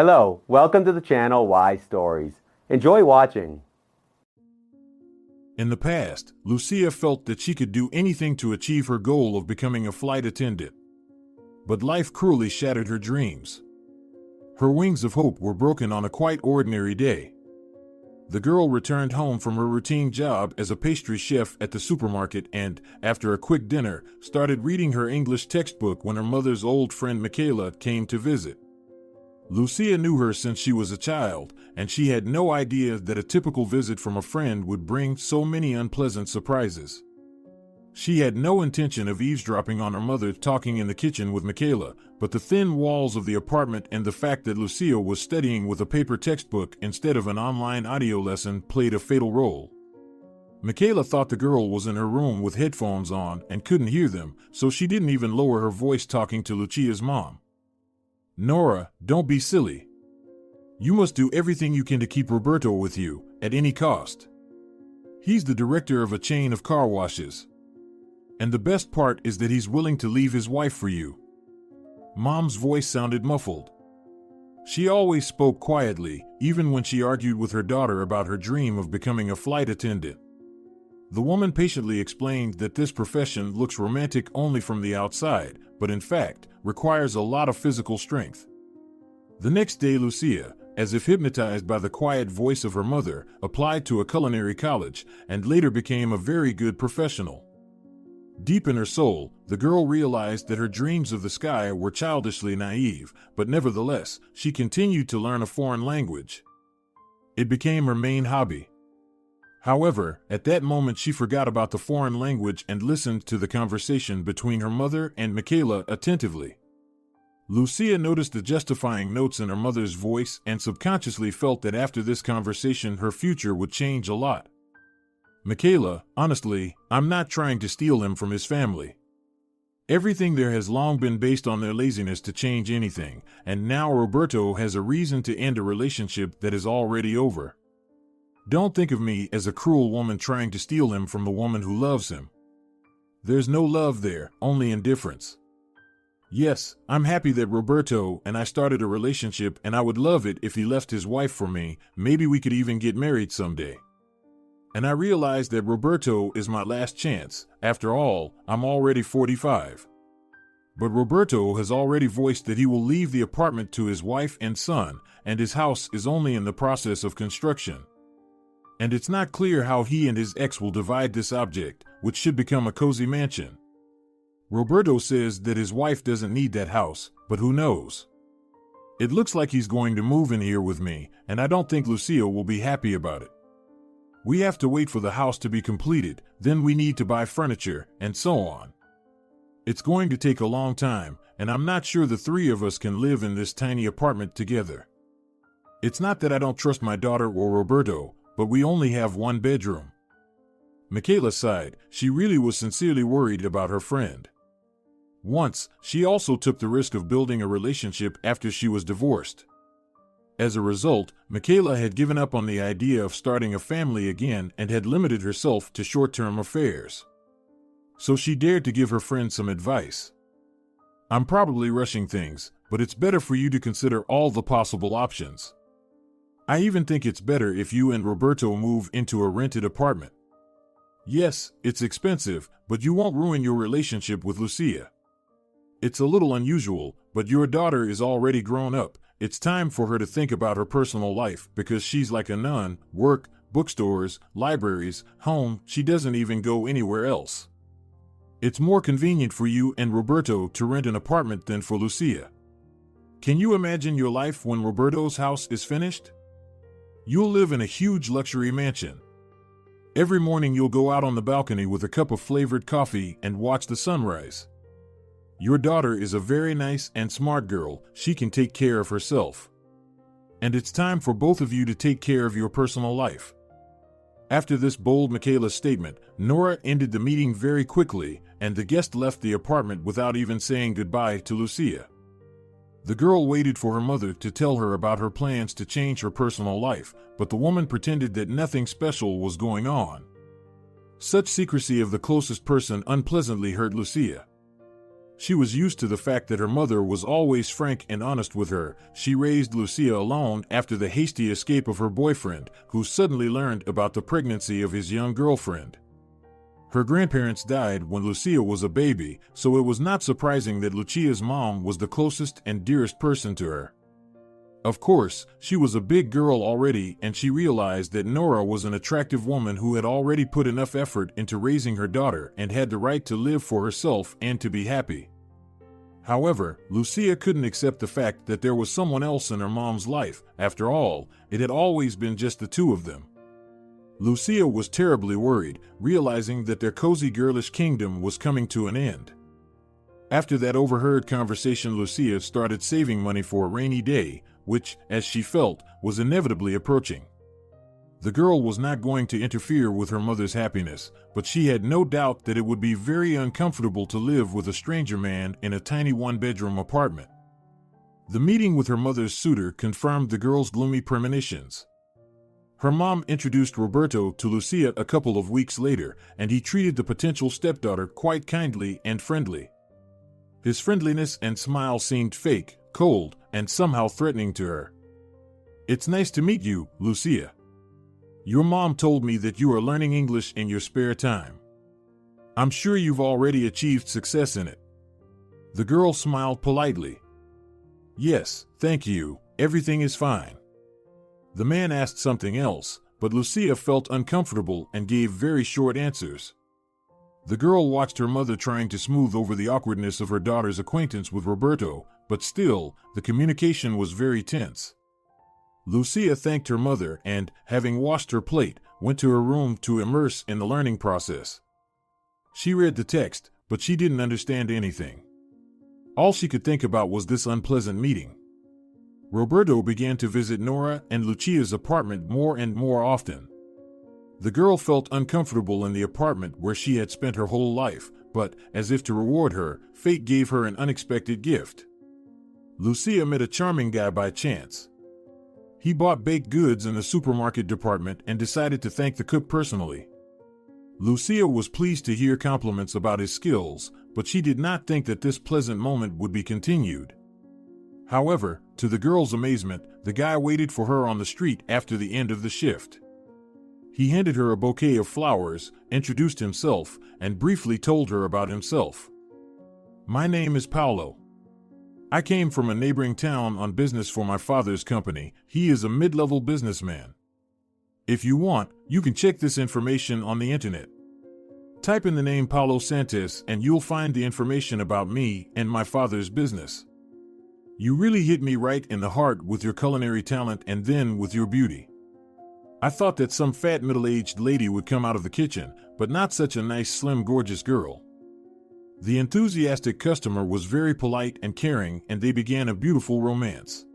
Hello, welcome to the channel Why Stories. Enjoy watching. In the past, Lucia felt that she could do anything to achieve her goal of becoming a flight attendant. But life cruelly shattered her dreams. Her wings of hope were broken on a quite ordinary day. The girl returned home from her routine job as a pastry chef at the supermarket and, after a quick dinner, started reading her English textbook when her mother's old friend Micaela came to visit. Lucia knew her since she was a child, and she had no idea that a typical visit from a friend would bring so many unpleasant surprises. She had no intention of eavesdropping on her mother talking in the kitchen with Micaela, but the thin walls of the apartment and the fact that Lucia was studying with a paper textbook instead of an online audio lesson played a fatal role. Micaela thought the girl was in her room with headphones on and couldn't hear them, so she didn't even lower her voice talking to Lucia's mom. "Nora, don't be silly. You must do everything you can to keep Roberto with you, at any cost. He's the director of a chain of car washes. And the best part is that he's willing to leave his wife for you." Mom's voice sounded muffled. She always spoke quietly, even when she argued with her daughter about her dream of becoming a flight attendant. The woman patiently explained that this profession looks romantic only from the outside, but in fact, requires a lot of physical strength. The next day, Lucia, as if hypnotized by the quiet voice of her mother, applied to a culinary college and later became a very good professional. Deep in her soul, the girl realized that her dreams of the sky were childishly naive, but nevertheless, she continued to learn a foreign language. It became her main hobby. However, at that moment she forgot about the foreign language and listened to the conversation between her mother and Micaela attentively. Lucia noticed the justifying notes in her mother's voice and subconsciously felt that after this conversation her future would change a lot. "Micaela, honestly, I'm not trying to steal him from his family. Everything there has long been based on their laziness to change anything, and now Roberto has a reason to end a relationship that is already over. Don't think of me as a cruel woman trying to steal him from the woman who loves him. There's no love there, only indifference. Yes, I'm happy that Roberto and I started a relationship, and I would love it if he left his wife for me. Maybe we could even get married someday. And I realize that Roberto is my last chance. After all, I'm already 45. But Roberto has already voiced that he will leave the apartment to his wife and son, and his house is only in the process of construction. And it's not clear how he and his ex will divide this object, which should become a cozy mansion. Roberto says that his wife doesn't need that house, but who knows? It looks like he's going to move in here with me, and I don't think Lucia will be happy about it. We have to wait for the house to be completed, then we need to buy furniture, and so on. It's going to take a long time, and I'm not sure the three of us can live in this tiny apartment together. It's not that I don't trust my daughter or Roberto, but we only have one bedroom." Micaela sighed. She really was sincerely worried about her friend. Once, she also took the risk of building a relationship after she was divorced. As a result, Micaela had given up on the idea of starting a family again and had limited herself to short-term affairs. So she dared to give her friend some advice. "I'm probably rushing things, but it's better for you to consider all the possible options. I even think it's better if you and Roberto move into a rented apartment. Yes, it's expensive, but you won't ruin your relationship with Lucia. It's a little unusual, but your daughter is already grown up. It's time for her to think about her personal life because she's like a nun, work, bookstores, libraries, home, she doesn't even go anywhere else. It's more convenient for you and Roberto to rent an apartment than for Lucia. Can you imagine your life when Roberto's house is finished? You'll live in a huge luxury mansion. Every morning you'll go out on the balcony with a cup of flavored coffee and watch the sunrise. Your daughter is a very nice and smart girl. She can take care of herself. And it's time for both of you to take care of your personal life." After this bold Micaela statement, Nora ended the meeting very quickly, and the guest left the apartment without even saying goodbye to Lucia. The girl waited for her mother to tell her about her plans to change her personal life, but the woman pretended that nothing special was going on. Such secrecy of the closest person unpleasantly hurt Lucia. She was used to the fact that her mother was always frank and honest with her. She raised Lucia alone after the hasty escape of her boyfriend, who suddenly learned about the pregnancy of his young girlfriend. Her grandparents died when Lucia was a baby, so it was not surprising that Lucia's mom was the closest and dearest person to her. Of course, she was a big girl already, and she realized that Nora was an attractive woman who had already put enough effort into raising her daughter and had the right to live for herself and to be happy. However, Lucia couldn't accept the fact that there was someone else in her mom's life. After all, it had always been just the two of them. Lucia was terribly worried, realizing that their cozy girlish kingdom was coming to an end. After that overheard conversation, Lucia started saving money for a rainy day, which, as she felt, was inevitably approaching. The girl was not going to interfere with her mother's happiness, but she had no doubt that it would be very uncomfortable to live with a stranger man in a tiny one-bedroom apartment. The meeting with her mother's suitor confirmed the girl's gloomy premonitions. Her mom introduced Roberto to Lucia a couple of weeks later, and he treated the potential stepdaughter quite kindly and friendly. His friendliness and smile seemed fake, cold, and somehow threatening to her. "It's nice to meet you, Lucia. Your mom told me that you are learning English in your spare time. I'm sure you've already achieved success in it." The girl smiled politely. "Yes, thank you, everything is fine." The man asked something else, but Lucia felt uncomfortable and gave very short answers. The girl watched her mother trying to smooth over the awkwardness of her daughter's acquaintance with Roberto, but still, the communication was very tense. Lucia thanked her mother and, having washed her plate, went to her room to immerse in the learning process. She read the text, but she didn't understand anything. All she could think about was this unpleasant meeting. Roberto began to visit Nora and Lucia's apartment more and more often. The girl felt uncomfortable in the apartment where she had spent her whole life, but, as if to reward her, fate gave her an unexpected gift. Lucia met a charming guy by chance. He bought baked goods in the supermarket department and decided to thank the cook personally. Lucia was pleased to hear compliments about his skills, but she did not think that this pleasant moment would be continued. However, to the girl's amazement, the guy waited for her on the street after the end of the shift. He handed her a bouquet of flowers, introduced himself, and briefly told her about himself. "My name is Paolo. I came from a neighboring town on business for my father's company. He is a mid-level businessman. If you want, you can check this information on the internet. Type in the name Paulo Santos and you'll find the information about me and my father's business. You really hit me right in the heart with your culinary talent and then with your beauty. I thought that some fat middle-aged lady would come out of the kitchen, but not such a nice, slim, gorgeous girl." The enthusiastic customer was very polite and caring, and they began a beautiful romance.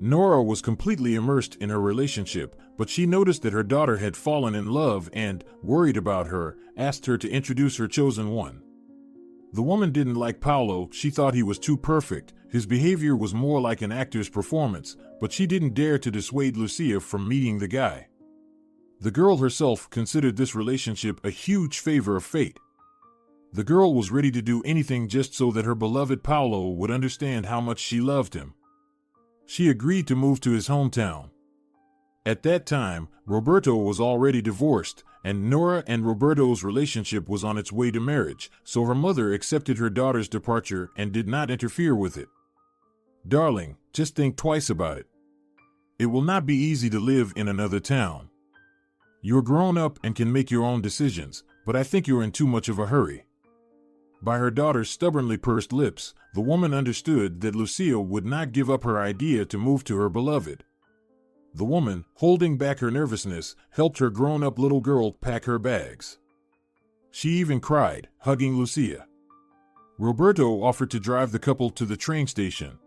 Nora was completely immersed in her relationship, but she noticed that her daughter had fallen in love and, worried about her, asked her to introduce her chosen one. The woman didn't like Paolo. She thought he was too perfect. His behavior was more like an actor's performance, but she didn't dare to dissuade Lucia from meeting the guy. The girl herself considered this relationship a huge favor of fate. The girl was ready to do anything just so that her beloved Paolo would understand how much she loved him. She agreed to move to his hometown. At that time, Roberto was already divorced, and Nora and Roberto's relationship was on its way to marriage, so her mother accepted her daughter's departure and did not interfere with it. "Darling, just think twice about it. It will not be easy to live in another town. You're grown up and can make your own decisions, but I think you're in too much of a hurry." By her daughter's stubbornly pursed lips, the woman understood that Lucia would not give up her idea to move to her beloved. The woman, holding back her nervousness, helped her grown-up little girl pack her bags. She even cried, hugging Lucia. Roberto offered to drive the couple to the train station.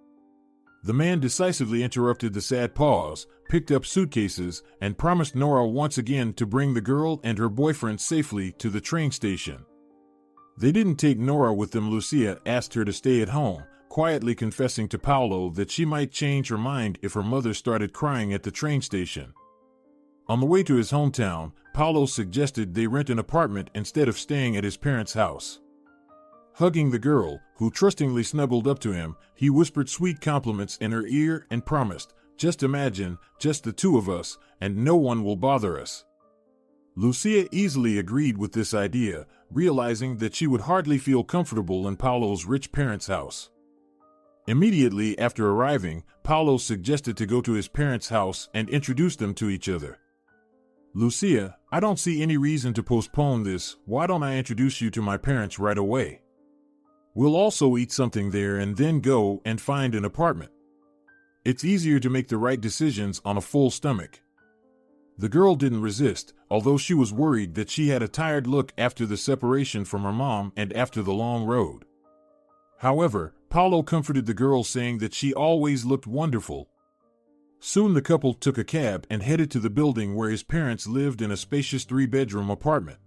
The man decisively interrupted the sad pause, picked up suitcases, and promised Nora once again to bring the girl and her boyfriend safely to the train station. They didn't take Nora with them. Lucia asked her to stay at home, quietly confessing to Paolo that she might change her mind if her mother started crying at the train station. On the way to his hometown, Paolo suggested they rent an apartment instead of staying at his parents' house. Hugging the girl, who trustingly snuggled up to him, he whispered sweet compliments in her ear and promised, "Just imagine, just the two of us, and no one will bother us." Lucia easily agreed with this idea, realizing that she would hardly feel comfortable in Paolo's rich parents' house. Immediately after arriving, Paolo suggested to go to his parents' house and introduce them to each other. "Lucia, I don't see any reason to postpone this. Why don't I introduce you to my parents right away? We'll also eat something there and then go and find an apartment. It's easier to make the right decisions on a full stomach." The girl didn't resist, although she was worried that she had a tired look after the separation from her mom and after the long road. However, Paolo comforted the girl, saying that she always looked wonderful. Soon the couple took a cab and headed to the building where his parents lived in a spacious 3-bedroom apartment.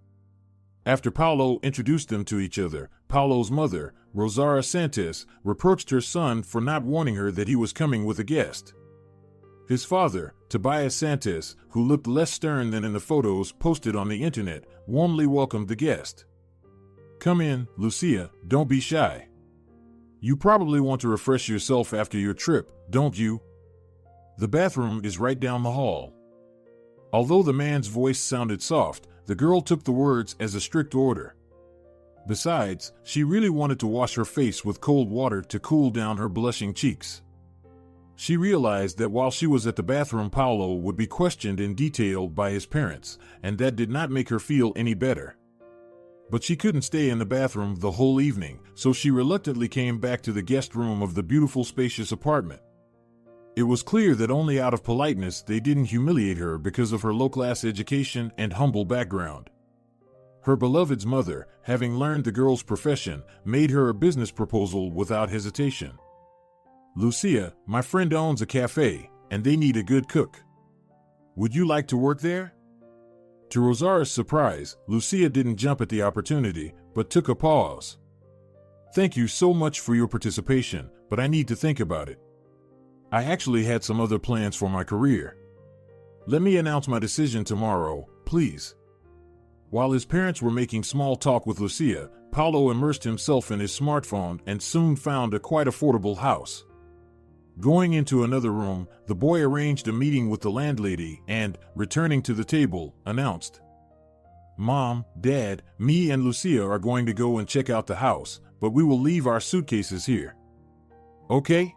After Paolo introduced them to each other, Paolo's mother, Rosaria Santos, reproached her son for not warning her that he was coming with a guest. His father, Tobias Santos, who looked less stern than in the photos posted on the internet, warmly welcomed the guest. "Come in, Lucia, don't be shy. You probably want to refresh yourself after your trip, don't you? The bathroom is right down the hall." Although the man's voice sounded soft, the girl took the words as a strict order. Besides, she really wanted to wash her face with cold water to cool down her blushing cheeks. She realized that while she was at the bathroom, Paolo would be questioned in detail by his parents, and that did not make her feel any better. But she couldn't stay in the bathroom the whole evening, so she reluctantly came back to the guest room of the beautiful, spacious apartment. It was clear that only out of politeness they didn't humiliate her because of her low-class education and humble background. Her beloved's mother, having learned the girl's profession, made her a business proposal without hesitation. "Lucia, my friend owns a cafe, and they need a good cook. Would you like to work there?" To Rosaria's surprise, Lucia didn't jump at the opportunity, but took a pause. "Thank you so much for your participation, but I need to think about it. I actually had some other plans for my career. Let me announce my decision tomorrow, please." While his parents were making small talk with Lucia, Paolo immersed himself in his smartphone and soon found a quite affordable house. Going into another room, the boy arranged a meeting with the landlady and, returning to the table, announced, "Mom, Dad, me and Lucia are going to go and check out the house, but we will leave our suitcases here. Okay?"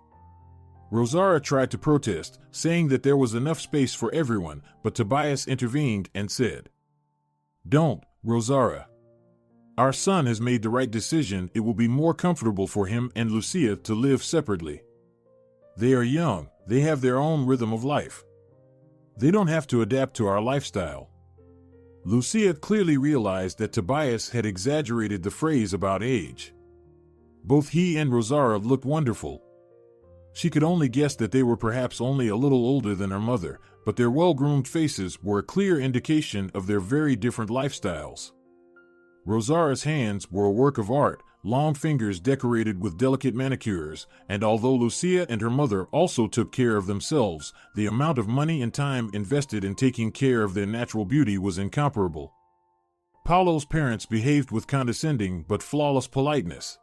Rosaria tried to protest, saying that there was enough space for everyone, but Tobias intervened and said, "Don't, Rosaria. Our son has made the right decision. It will be more comfortable for him and Lucia to live separately. They are young, they have their own rhythm of life. They don't have to adapt to our lifestyle." Lucia clearly realized that Tobias had exaggerated the phrase about age. Both he and Rosaria looked wonderful. She could only guess that they were perhaps only a little older than her mother, but their well-groomed faces were a clear indication of their very different lifestyles. Rosaria's hands were a work of art, long fingers decorated with delicate manicures, and although Lucia and her mother also took care of themselves, the amount of money and time invested in taking care of their natural beauty was incomparable. Paolo's parents behaved with condescending but flawless politeness.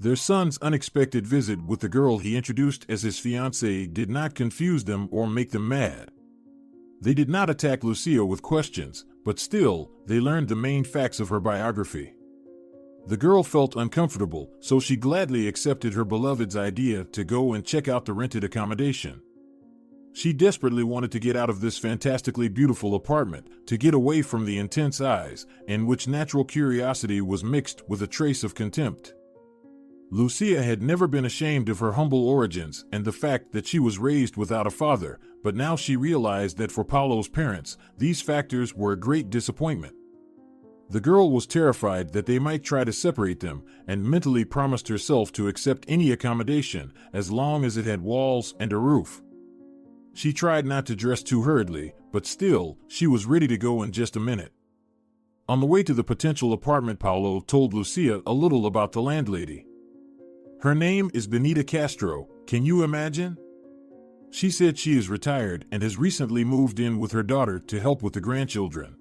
Their son's unexpected visit with the girl he introduced as his fiancée did not confuse them or make them mad. They did not attack Lucia with questions, but still, they learned the main facts of her biography. The girl felt uncomfortable, so she gladly accepted her beloved's idea to go and check out the rented accommodation. She desperately wanted to get out of this fantastically beautiful apartment, to get away from the intense eyes, in which natural curiosity was mixed with a trace of contempt. Lucia had never been ashamed of her humble origins and the fact that she was raised without a father, but now she realized that for Paolo's parents, these factors were a great disappointment. The girl was terrified that they might try to separate them, and mentally promised herself to accept any accommodation as long as it had walls and a roof. She tried not to dress too hurriedly, but still, she was ready to go in just a minute. On the way to the potential apartment, Paolo told Lucia a little about the landlady. "Her name is Benita Castro, can you imagine? She said she is retired and has recently moved in with her daughter to help with the grandchildren.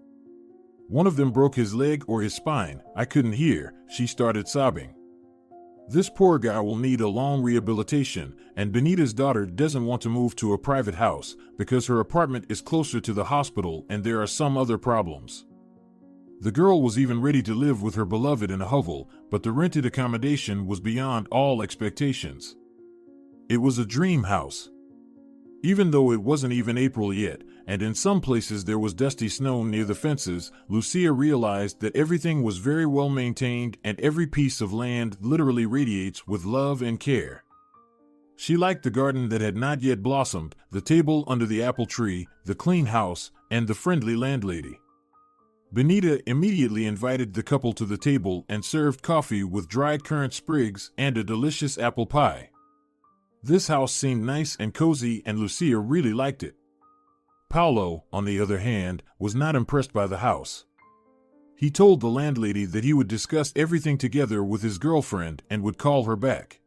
One of them broke his leg or his spine. I couldn't hear. She started sobbing. This poor guy will need a long rehabilitation, and Benita's daughter doesn't want to move to a private house because her apartment is closer to the hospital and there are some other problems. The girl was even ready to live with her beloved in a hovel, but the rented accommodation was beyond all expectations. It was a dream house. Even though it wasn't even April yet, and in some places there was dusty snow near the fences, Lucia realized that everything was very well maintained and every piece of land literally radiates with love and care. She liked the garden that had not yet blossomed, the table under the apple tree, the clean house, and the friendly landlady. Benita immediately invited the couple to the table and served coffee with dried currant sprigs and a delicious apple pie. This house seemed nice and cozy, and Lucia really liked it. Paolo, on the other hand, was not impressed by the house. He told the landlady that he would discuss everything together with his girlfriend and would call her back.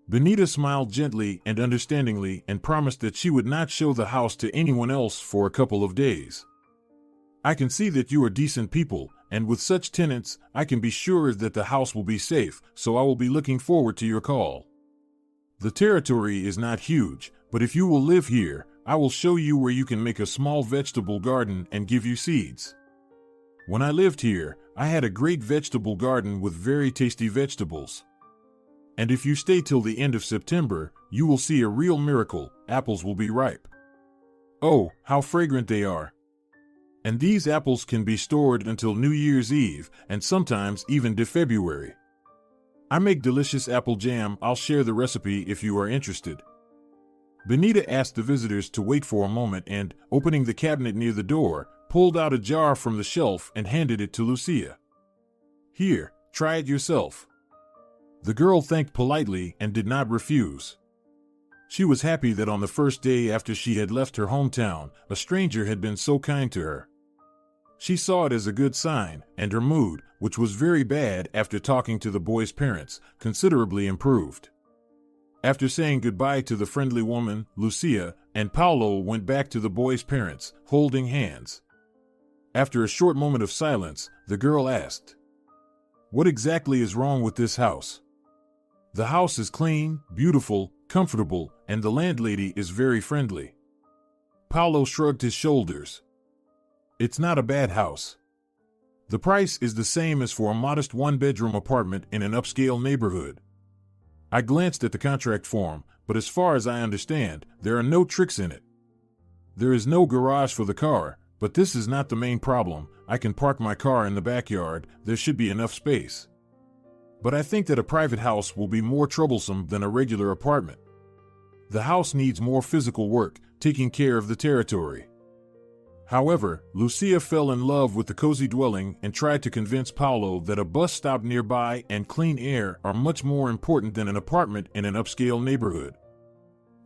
Benita smiled gently and understandingly and promised that she would not show the house to anyone else for a couple of days. I can see that you are decent people, and with such tenants, I can be sure that the house will be safe, so I will be looking forward to your call. The territory is not huge, but if you will live here, I will show you where you can make a small vegetable garden and give you seeds. When I lived here, I had a great vegetable garden with very tasty vegetables. And if you stay till the end of September, you will see a real miracle. Apples will be ripe. Oh, how fragrant they are. And these apples can be stored until New Year's Eve, and sometimes even to February. I make delicious apple jam. I'll share the recipe if you are interested. Benita asked the visitors to wait for a moment and, opening the cabinet near the door, pulled out a jar from the shelf and handed it to Lucia. Here, try it yourself. The girl thanked politely and did not refuse. She was happy that on the first day after she had left her hometown, a stranger had been so kind to her. She saw it as a good sign, and her mood, which was very bad after talking to the boy's parents, considerably improved. After saying goodbye to the friendly woman, Lucia and Paolo went back to the boy's parents, holding hands. After a short moment of silence, the girl asked, "What exactly is wrong with this house?" "The house is clean, beautiful, comfortable, and the landlady is very friendly." Paolo shrugged his shoulders. "It's not a bad house. The price is the same as for a modest one-bedroom apartment in an upscale neighborhood." I glanced at the contract form, but as far as I understand, there are no tricks in it. There is no garage for the car, but this is not the main problem. I can park my car in the backyard. There should be enough space. But I think that a private house will be more troublesome than a regular apartment. The house needs more physical work, taking care of the territory. However, Lucia fell in love with the cozy dwelling and tried to convince Paolo that a bus stop nearby and clean air are much more important than an apartment in an upscale neighborhood.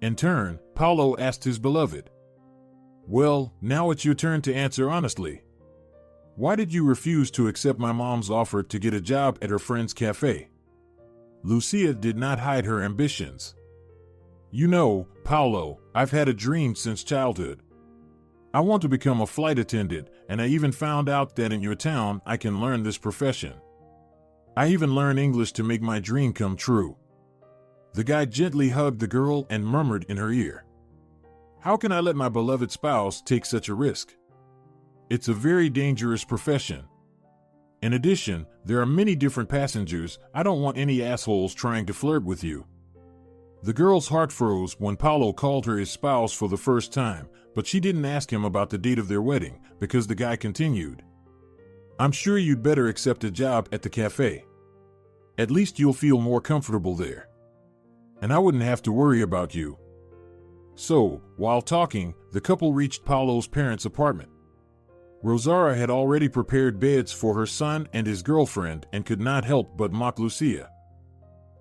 In turn, Paolo asked his beloved, "Well, now it's your turn to answer honestly. Why did you refuse to accept my mom's offer to get a job at her friend's cafe?" Lucia did not hide her ambitions. "You know, Paolo, I've had a dream since childhood. I want to become a flight attendant, and I even found out that in your town I can learn this profession. I even learn English to make my dream come true." The guy gently hugged the girl and murmured in her ear, "How can I let my beloved spouse take such a risk? It's a very dangerous profession. In addition, there are many different passengers. I don't want any assholes trying to flirt with you." The girl's heart froze when Paolo called her his spouse for the first time, but she didn't ask him about the date of their wedding, because the guy continued, "I'm sure you'd better accept a job at the cafe. At least you'll feel more comfortable there. And I wouldn't have to worry about you." So, while talking, the couple reached Paolo's parents' apartment. Rosara had already prepared beds for her son and his girlfriend and could not help but mock Lucia.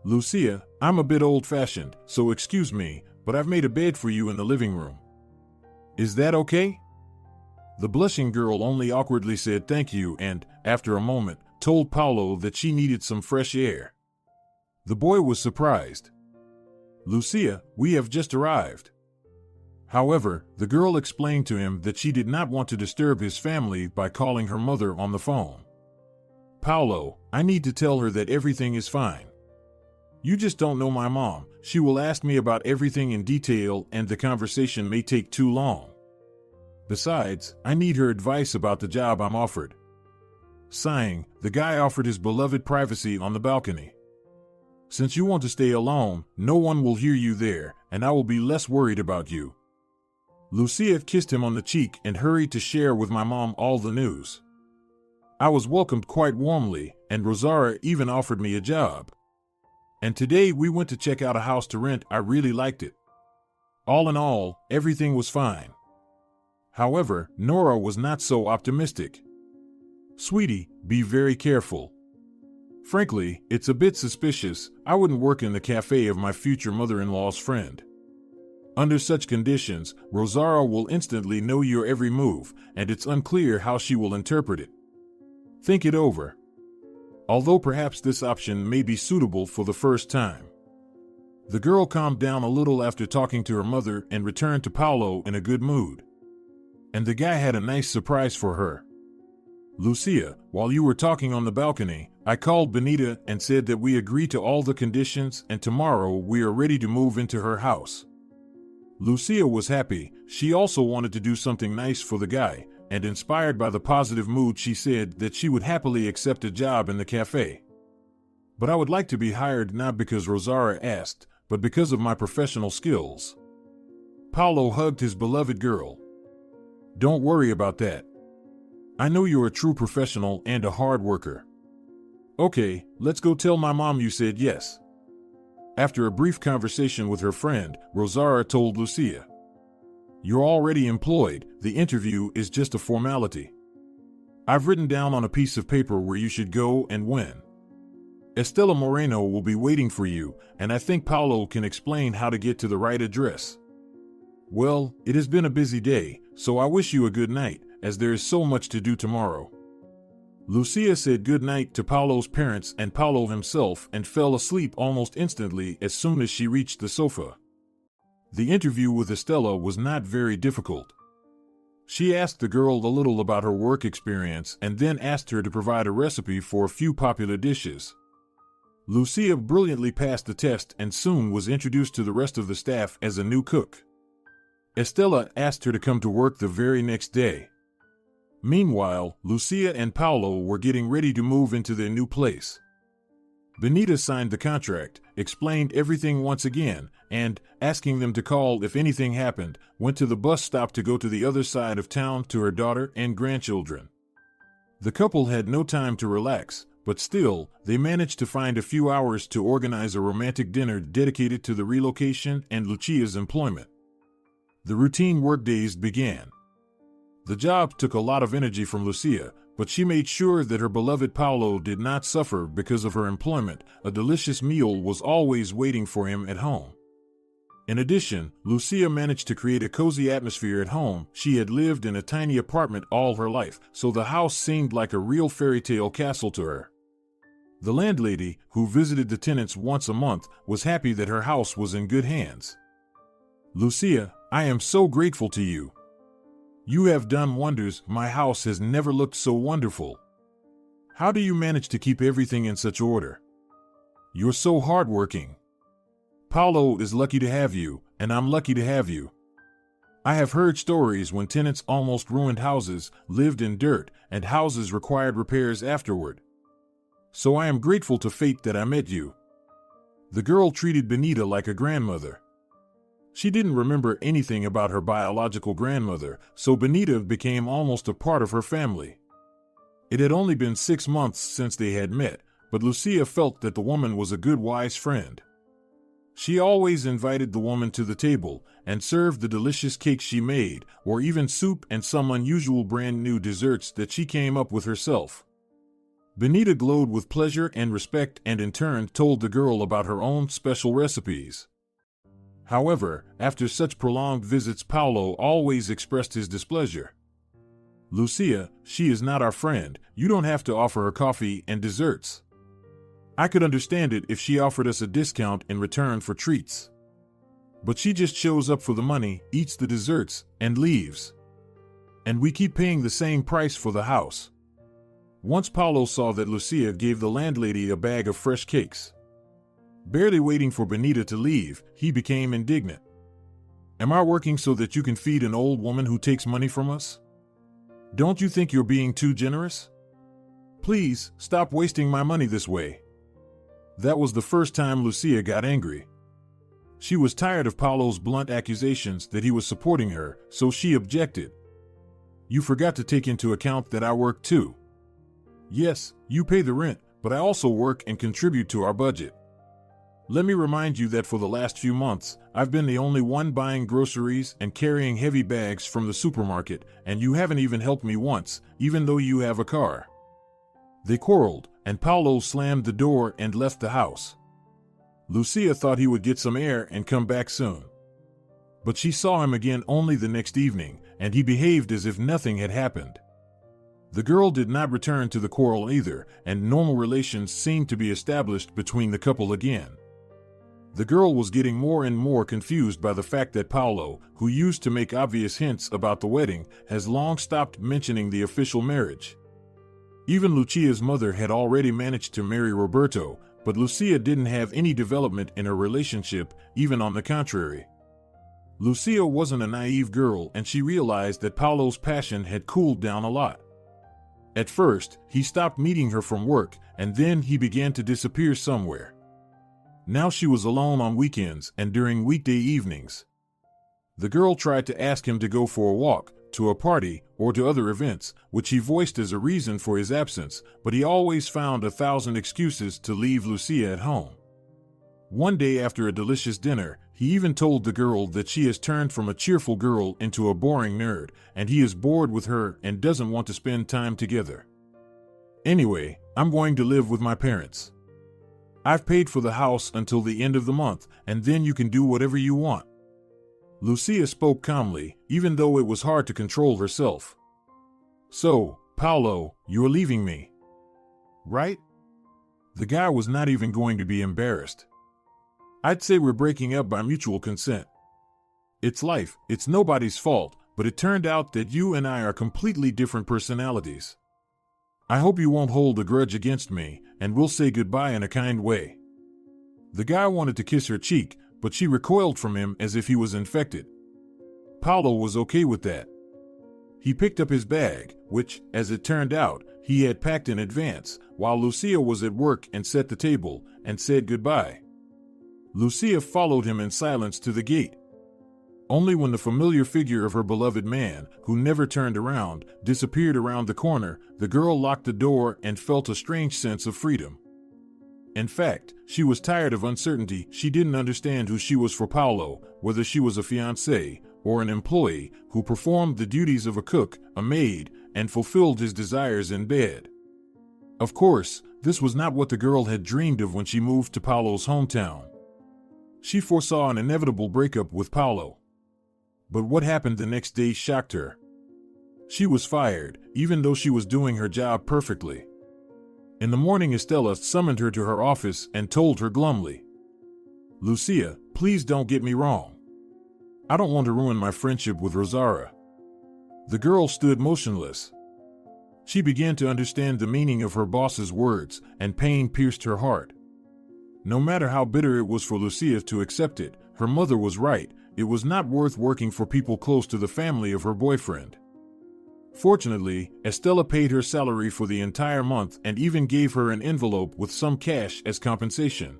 "Lucia, I'm a bit old-fashioned, so excuse me, but I've made a bed for you in the living room. Is that okay?" The blushing girl only awkwardly said thank you and, after a moment, told Paolo that she needed some fresh air. The boy was surprised. "Lucia, we have just arrived." However, the girl explained to him that she did not want to disturb his family by calling her mother on the phone. Paolo, I need to tell her that everything is fine. You just don't know my mom. She will ask me about everything in detail and the conversation may take too long. Besides, I need her advice about the job I'm offered. Sighing, the guy offered his beloved privacy on the balcony. Since you want to stay alone, no one will hear you there, and I will be less worried about you. Lucia kissed him on the cheek and hurried to share with my mom all the news. I was welcomed quite warmly, and Rosaria even offered me a job. And today we went to check out a house to rent. I really liked it. All in all, everything was fine. However, Nora was not so optimistic. Sweetie, be very careful. Frankly, it's a bit suspicious. I wouldn't work in the cafe of my future mother-in-law's friend. Under such conditions, Rosaria will instantly know your every move, and it's unclear how she will interpret it. Think it over. Although perhaps this option may be suitable for the first time. The girl calmed down a little after talking to her mother and returned to Paolo in a good mood. And the guy had a nice surprise for her. Lucia, while you were talking on the balcony, I called Benita and said that we agree to all the conditions and tomorrow we are ready to move into her house. Lucia was happy. She also wanted to do something nice for the guy, and inspired by the positive mood she said that she would happily accept a job in the cafe. But I would like to be hired not because Rosaria asked, but because of my professional skills. Paolo hugged his beloved girl. Don't worry about that. I know you're a true professional and a hard worker. Okay, let's go tell my mom you said yes. After a brief conversation with her friend, Rosaria told Lucia. You're already employed, the interview is just a formality. I've written down on a piece of paper where you should go and when. Estela Moreno will be waiting for you, and I think Paolo can explain how to get to the right address. Well, it has been a busy day, so I wish you a good night, as there is so much to do tomorrow. Lucia said good night to Paolo's parents and Paolo himself and fell asleep almost instantly as soon as she reached the sofa. The interview with Estela was not very difficult. She asked the girl a little about her work experience and then asked her to provide a recipe for a few popular dishes. Lucia brilliantly passed the test and soon was introduced to the rest of the staff as a new cook. Estela asked her to come to work the very next day. Meanwhile, Lucia and Paolo were getting ready to move into their new place. Benita signed the contract, explained everything once again, and, asking them to call if anything happened, went to the bus stop to go to the other side of town to her daughter and grandchildren. The couple had no time to relax, but still, they managed to find a few hours to organize a romantic dinner dedicated to the relocation and Lucia's employment. The routine workdays began. The job took a lot of energy from Lucia, but she made sure that her beloved Paolo did not suffer because of her employment. A delicious meal was always waiting for him at home. In addition, Lucia managed to create a cozy atmosphere at home. She had lived in a tiny apartment all her life, so the house seemed like a real fairy tale castle to her. The landlady, who visited the tenants once a month, was happy that her house was in good hands. Lucia, I am so grateful to you. You have done wonders. My house has never looked so wonderful. How do you manage to keep everything in such order? You're so hardworking. Paolo is lucky to have you, and I'm lucky to have you. I have heard stories when tenants almost ruined houses, lived in dirt, and houses required repairs afterward. So I am grateful to fate that I met you. The girl treated Benita like a grandmother. She didn't remember anything about her biological grandmother, so Benita became almost a part of her family. It had only been 6 months since they had met, but Lucia felt that the woman was a good, wise friend. She always invited the woman to the table and served the delicious cakes she made, or even soup and some unusual brand new desserts that she came up with herself. Benita glowed with pleasure and respect and in turn told the girl about her own special recipes. However, after such prolonged visits, Paolo always expressed his displeasure. Lucia, she is not our friend. You don't have to offer her coffee and desserts. I could understand it if she offered us a discount in return for treats. But she just shows up for the money, eats the desserts, and leaves. And we keep paying the same price for the house. Once Paulo saw that Lucia gave the landlady a bag of fresh cakes. Barely waiting for Benita to leave, he became indignant. Am I working so that you can feed an old woman who takes money from us? Don't you think you're being too generous? Please, stop wasting my money this way. That was the first time Lucia got angry. She was tired of Paulo's blunt accusations that he was supporting her, so she objected. You forgot to take into account that I work too. Yes, you pay the rent, but I also work and contribute to our budget. Let me remind you that for the last few months, I've been the only one buying groceries and carrying heavy bags from the supermarket, and you haven't even helped me once, even though you have a car. They quarreled, and Paulo slammed the door and left the house. Lucia thought he would get some air and come back soon. But she saw him again only the next evening, and he behaved as if nothing had happened. The girl did not return to the quarrel either, and normal relations seemed to be established between the couple again. The girl was getting more and more confused by the fact that Paulo, who used to make obvious hints about the wedding, has long stopped mentioning the official marriage. Even Lucia's mother had already managed to marry Roberto, but Lucia didn't have any development in her relationship, even on the contrary. Lucia wasn't a naive girl, and she realized that Paulo's passion had cooled down a lot. At first, he stopped meeting her from work, and then he began to disappear somewhere. Now she was alone on weekends and during weekday evenings. The girl tried to ask him to go for a walk, to a party, or to other events, which he voiced as a reason for his absence, but he always found 1,000 excuses to leave Lucia at home. One day after a delicious dinner, he even told the girl that she has turned from a cheerful girl into a boring nerd, and he is bored with her and doesn't want to spend time together. Anyway, I'm going to live with my parents. I've paid for the house until the end of the month, and then you can do whatever you want. Lucia spoke calmly, even though it was hard to control herself. So, Paulo, you're leaving me, right? The guy was not even going to be embarrassed. I'd say we're breaking up by mutual consent. It's life, it's nobody's fault, but it turned out that you and I are completely different personalities. I hope you won't hold a grudge against me, and we'll say goodbye in a kind way. The guy wanted to kiss her cheek, but she recoiled from him as if he was infected. Paulo was okay with that. He picked up his bag, which, as it turned out, he had packed in advance, while Lucia was at work and set the table, and said goodbye. Lucia followed him in silence to the gate. Only when the familiar figure of her beloved man, who never turned around, disappeared around the corner, the girl locked the door and felt a strange sense of freedom. In fact, she was tired of uncertainty. She didn't understand who she was for Paulo, whether she was a fiancée or an employee who performed the duties of a cook, a maid, and fulfilled his desires in bed. Of course, this was not what the girl had dreamed of when she moved to Paulo's hometown. She foresaw an inevitable breakup with Paulo. But what happened the next day shocked her. She was fired, even though she was doing her job perfectly. In the morning, Estella summoned her to her office and told her glumly, "Lucia, please don't get me wrong. I don't want to ruin my friendship with Rosaura." The girl stood motionless. She began to understand the meaning of her boss's words, and pain pierced her heart. No matter how bitter it was for Lucia to accept it, her mother was right. It was not worth working for people close to the family of her boyfriend. Fortunately, Estella paid her salary for the entire month and even gave her an envelope with some cash as compensation.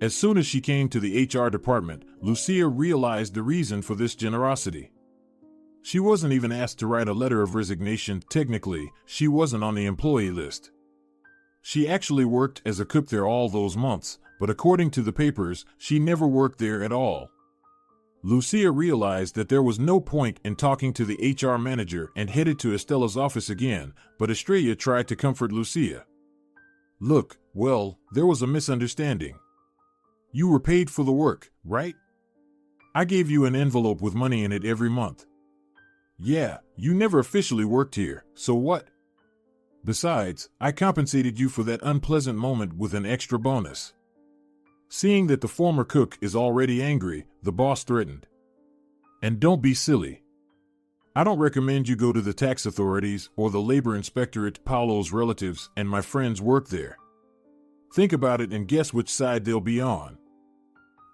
As soon as she came to the HR department, Lucia realized the reason for this generosity. She wasn't even asked to write a letter of resignation. Technically, she wasn't on the employee list. She actually worked as a cook there all those months, but according to the papers, she never worked there at all. Lucia realized that there was no point in talking to the HR manager and headed to Estella's office again, but Estrella tried to comfort Lucia. "Look, well, there was a misunderstanding. You were paid for the work, right? I gave you an envelope with money in it every month. Yeah, you never officially worked here, so what? Besides, I compensated you for that unpleasant moment with an extra bonus." Seeing that the former cook is already angry, the boss threatened. And don't be silly. I don't recommend you go to the tax authorities or the labor inspectorate. Paolo's relatives and my friends work there. Think about it and guess which side they'll be on.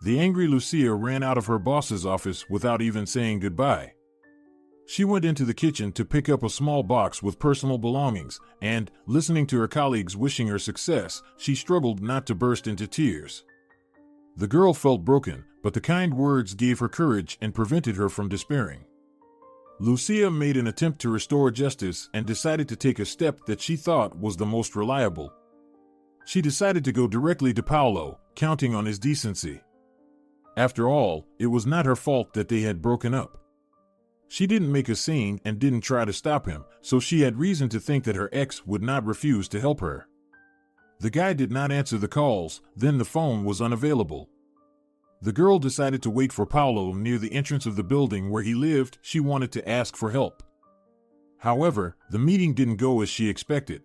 The angry Lucia ran out of her boss's office without even saying goodbye. She went into the kitchen to pick up a small box with personal belongings, and, listening to her colleagues wishing her success, she struggled not to burst into tears. The girl felt broken, but the kind words gave her courage and prevented her from despairing. Lucia made an attempt to restore justice and decided to take a step that she thought was the most reliable. She decided to go directly to Paolo, counting on his decency. After all, it was not her fault that they had broken up. She didn't make a scene and didn't try to stop him, so she had reason to think that her ex would not refuse to help her. The guy did not answer the calls, then the phone was unavailable. The girl decided to wait for Paolo near the entrance of the building where he lived. She wanted to ask for help. However, the meeting didn't go as she expected.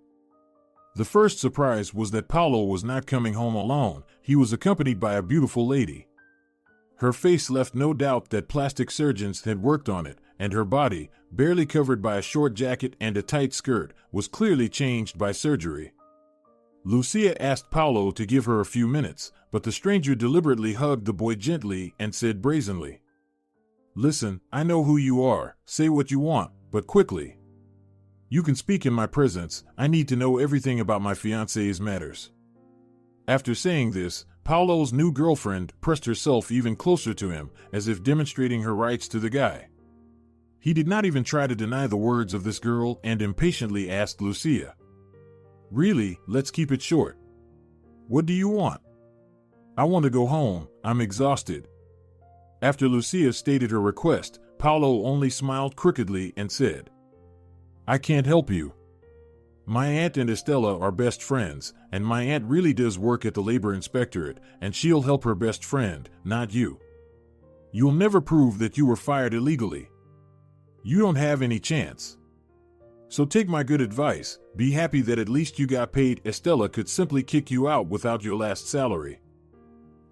The first surprise was that Paolo was not coming home alone. He was accompanied by a beautiful lady. Her face left no doubt that plastic surgeons had worked on it, and her body, barely covered by a short jacket and a tight skirt, was clearly changed by surgery. Lucia asked Paolo to give her a few minutes, but the stranger deliberately hugged the boy gently and said brazenly, "Listen, I know who you are. Say what you want, but quickly. You can speak in my presence. I need to know everything about my fiancé's matters." After saying this, Paolo's new girlfriend pressed herself even closer to him, as if demonstrating her rights to the guy. He did not even try to deny the words of this girl and impatiently asked Lucia, "Really, let's keep it short. What do you want?" "I want to go home. I'm exhausted." After Lucia stated her request, Paolo only smiled crookedly and said, "I can't help you. My aunt and Estella are best friends, and my aunt really does work at the labor inspectorate, and she'll help her best friend, not you. You'll never prove that you were fired illegally. You don't have any chance. So take my good advice, be happy that at least you got paid. Estella could simply kick you out without your last salary.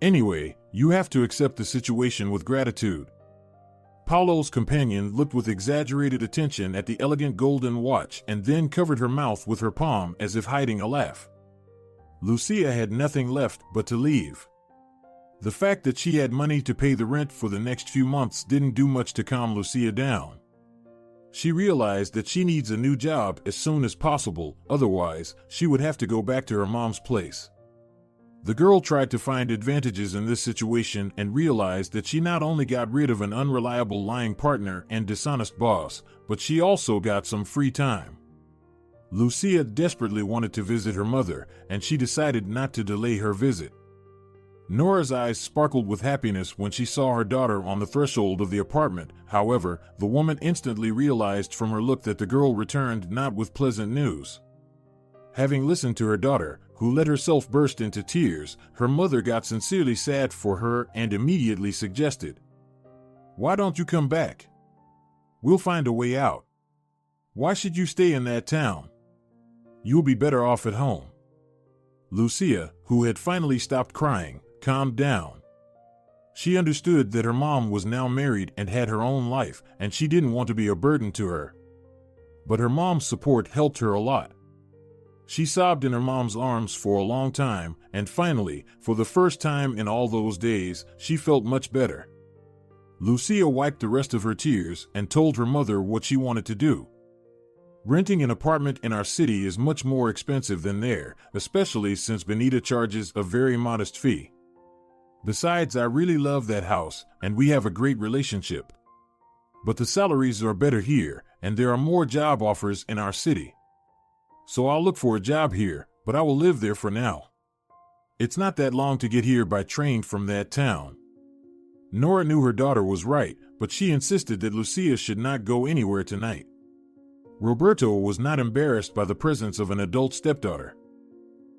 Anyway, you have to accept the situation with gratitude." Paolo's companion looked with exaggerated attention at the elegant golden watch and then covered her mouth with her palm as if hiding a laugh. Lucia had nothing left but to leave. The fact that she had money to pay the rent for the next few months didn't do much to calm Lucia down. She realized that she needs a new job as soon as possible, otherwise, she would have to go back to her mom's place. The girl tried to find advantages in this situation and realized that she not only got rid of an unreliable lying partner and dishonest boss, but she also got some free time. Lucia desperately wanted to visit her mother, and she decided not to delay her visit. Nora's eyes sparkled with happiness when she saw her daughter on the threshold of the apartment. However, the woman instantly realized from her look that the girl returned not with pleasant news. Having listened to her daughter, who let herself burst into tears, her mother got sincerely sad for her and immediately suggested, "Why don't you come back? We'll find a way out. Why should you stay in that town? You'll be better off at home." Lucia, who had finally stopped crying, calmed down. She understood that her mom was now married and had her own life, and she didn't want to be a burden to her. But her mom's support helped her a lot. She sobbed in her mom's arms for a long time, and finally, for the first time in all those days, she felt much better. Lucia wiped the rest of her tears and told her mother what she wanted to do. Renting an apartment in our city is much more expensive than there, especially since Benita charges a very modest fee. Besides, I really love that house, and we have a great relationship. But the salaries are better here, and there are more job offers in our city. So I'll look for a job here, but I will live there for now. It's not that long to get here by train from that town." Nora knew her daughter was right, but she insisted that Lucia should not go anywhere tonight. Roberto was not embarrassed by the presence of an adult stepdaughter.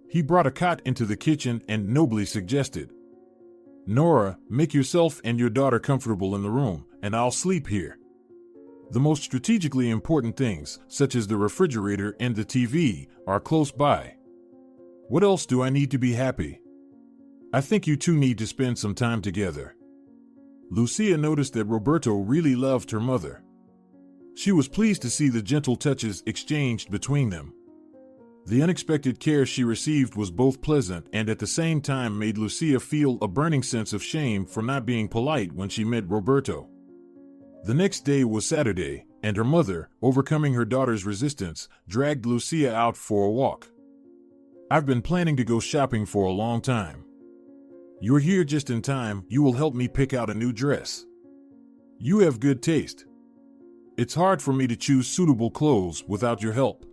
He brought a cot into the kitchen and nobly suggested, "Nora, make yourself and your daughter comfortable in the room, and I'll sleep here. The most strategically important things, such as the refrigerator and the TV, are close by. What else do I need to be happy? I think you two need to spend some time together." Lucia noticed that Roberto really loved her mother. She was pleased to see the gentle touches exchanged between them. The unexpected care she received was both pleasant and at the same time made Lucia feel a burning sense of shame for not being polite when she met Roberto. The next day was Saturday, and her mother, overcoming her daughter's resistance, dragged Lucia out for a walk. "I've been planning to go shopping for a long time. You're here just in time. You will help me pick out a new dress. You have good taste. It's hard for me to choose suitable clothes without your help."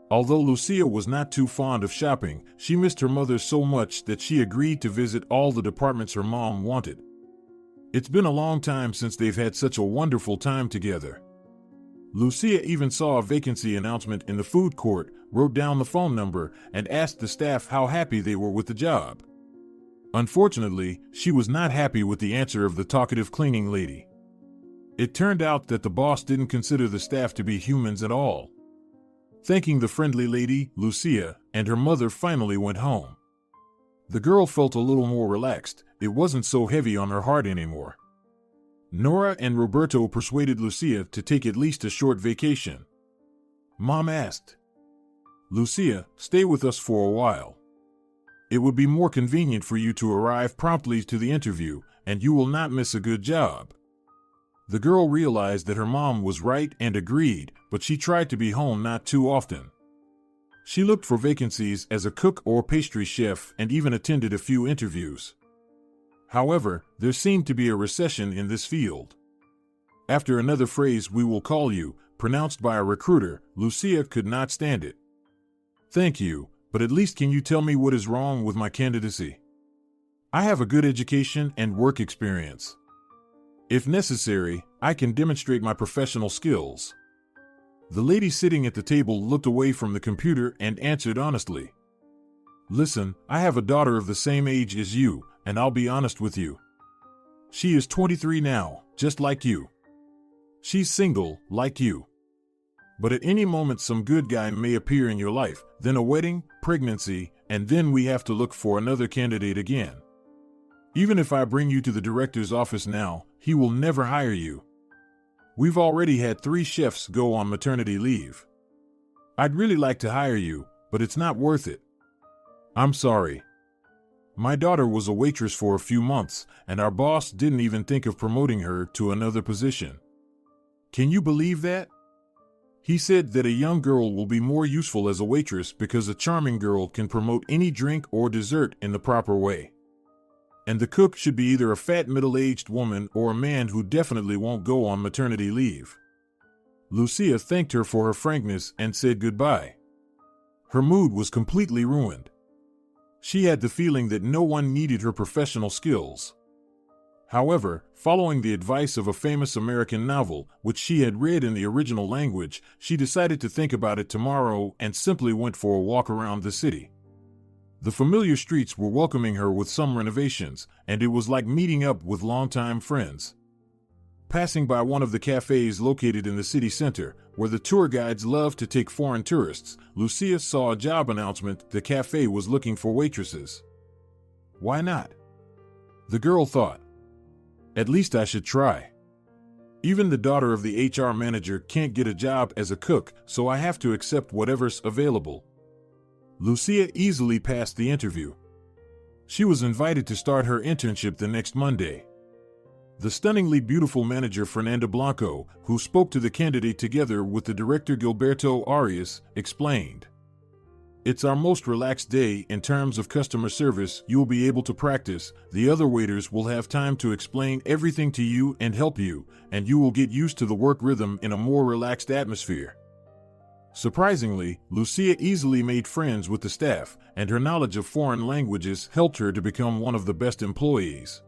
Although Lucia was not too fond of shopping, she missed her mother so much that she agreed to visit all the departments her mom wanted. It's been a long time since they've had such a wonderful time together. Lucia even saw a vacancy announcement in the food court, wrote down the phone number, and asked the staff how happy they were with the job. Unfortunately, she was not happy with the answer of the talkative cleaning lady. It turned out that the boss didn't consider the staff to be humans at all. Thanking the friendly lady, Lucia and her mother finally went home. The girl felt a little more relaxed. It wasn't so heavy on her heart anymore. Nora and Roberto persuaded Lucia to take at least a short vacation. Mom asked, "Lucia, stay with us for a while. It would be more convenient for you to arrive promptly to the interview, and you will not miss a good job." The girl realized that her mom was right and agreed, but she tried to be home not too often. She looked for vacancies as a cook or pastry chef and even attended a few interviews. However, there seemed to be a recession in this field. After another phrase, "we will call you," pronounced by a recruiter, Lucia could not stand it. "Thank you, but at least can you tell me what is wrong with my candidacy? I have a good education and work experience. If necessary, I can demonstrate my professional skills." The lady sitting at the table looked away from the computer and answered honestly, "Listen, I have a daughter of the same age as you, and I'll be honest with you. She is 23 now, just like you. She's single, like you. But at any moment some good guy may appear in your life, then a wedding, pregnancy, and then we have to look for another candidate again. Even if I bring you to the director's office now, he will never hire you. We've already had 3 chefs go on maternity leave. I'd really like to hire you, but it's not worth it. I'm sorry. My daughter was a waitress for a few months, and our boss didn't even think of promoting her to another position. Can you believe that? He said that a young girl will be more useful as a waitress because a charming girl can promote any drink or dessert in the proper way. And the cook should be either a fat middle-aged woman or a man who definitely won't go on maternity leave." Lucia thanked her for her frankness and said goodbye. Her mood was completely ruined. She had the feeling that no one needed her professional skills. However, following the advice of a famous American novel, which she had read in the original language, she decided to think about it tomorrow and simply went for a walk around the city. The familiar streets were welcoming her with some renovations, and it was like meeting up with longtime friends. Passing by one of the cafes located in the city center, where the tour guides love to take foreign tourists, Lucia saw a job announcement. The cafe was looking for waitresses. Why not? The girl thought. At least I should try. Even the daughter of the HR manager can't get a job as a cook, so I have to accept whatever's available. Lucia easily passed the interview. She was invited to start her internship the next Monday. The stunningly beautiful manager Fernanda Blanco, who spoke to the candidate together with the director Gilberto Arias, explained, "It's our most relaxed day in terms of customer service. You'll be able to practice. The other waiters will have time to explain everything to you and help you, and you will get used to the work rhythm in a more relaxed atmosphere." Surprisingly, Lucia easily made friends with the staff, and her knowledge of foreign languages helped her to become one of the best employees.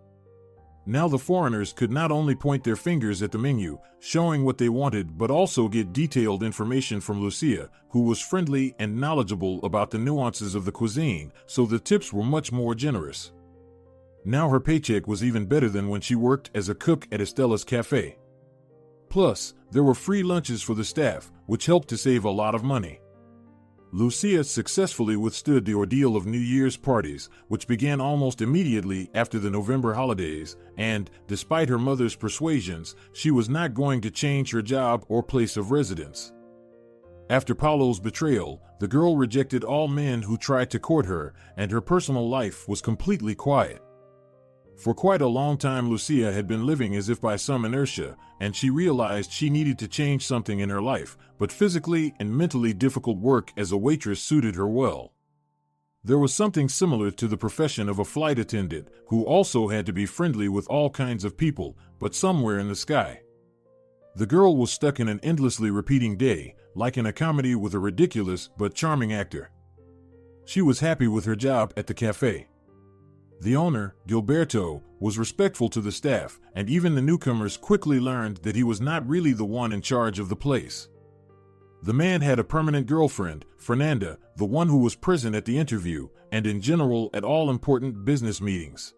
Now the foreigners could not only point their fingers at the menu, showing what they wanted, but also get detailed information from Lucia, who was friendly and knowledgeable about the nuances of the cuisine, so the tips were much more generous. Now her paycheck was even better than when she worked as a cook at Estella's Cafe. Plus, there were free lunches for the staff, which helped to save a lot of money. Lucia successfully withstood the ordeal of New Year's parties, which began almost immediately after the November holidays, and, despite her mother's persuasions, she was not going to change her job or place of residence. After Paolo's betrayal, the girl rejected all men who tried to court her, and her personal life was completely quiet. For quite a long time, Lucia had been living as if by some inertia, and she realized she needed to change something in her life, but physically and mentally difficult work as a waitress suited her well. There was something similar to the profession of a flight attendant, who also had to be friendly with all kinds of people, but somewhere in the sky. The girl was stuck in an endlessly repeating day, like in a comedy with a ridiculous but charming actor. She was happy with her job at the cafe. The owner, Gilberto, was respectful to the staff, and even the newcomers quickly learned that he was not really the one in charge of the place. The man had a permanent girlfriend, Fernanda, the one who was present at the interview, and in general at all important business meetings.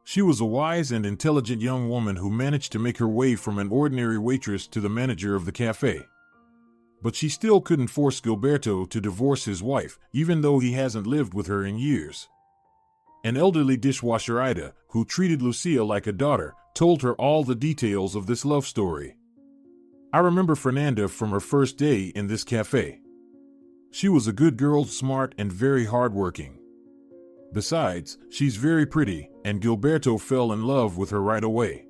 She was a wise and intelligent young woman who managed to make her way from an ordinary waitress to the manager of the cafe. But she still couldn't force Gilberto to divorce his wife, even though he hasn't lived with her in years. An elderly dishwasher, Ida, who treated Lucia like a daughter, told her all the details of this love story. I remember Fernanda from her first day in this cafe. She was a good girl, smart and very hardworking. Besides, she's very pretty, and Gilberto fell in love with her right away.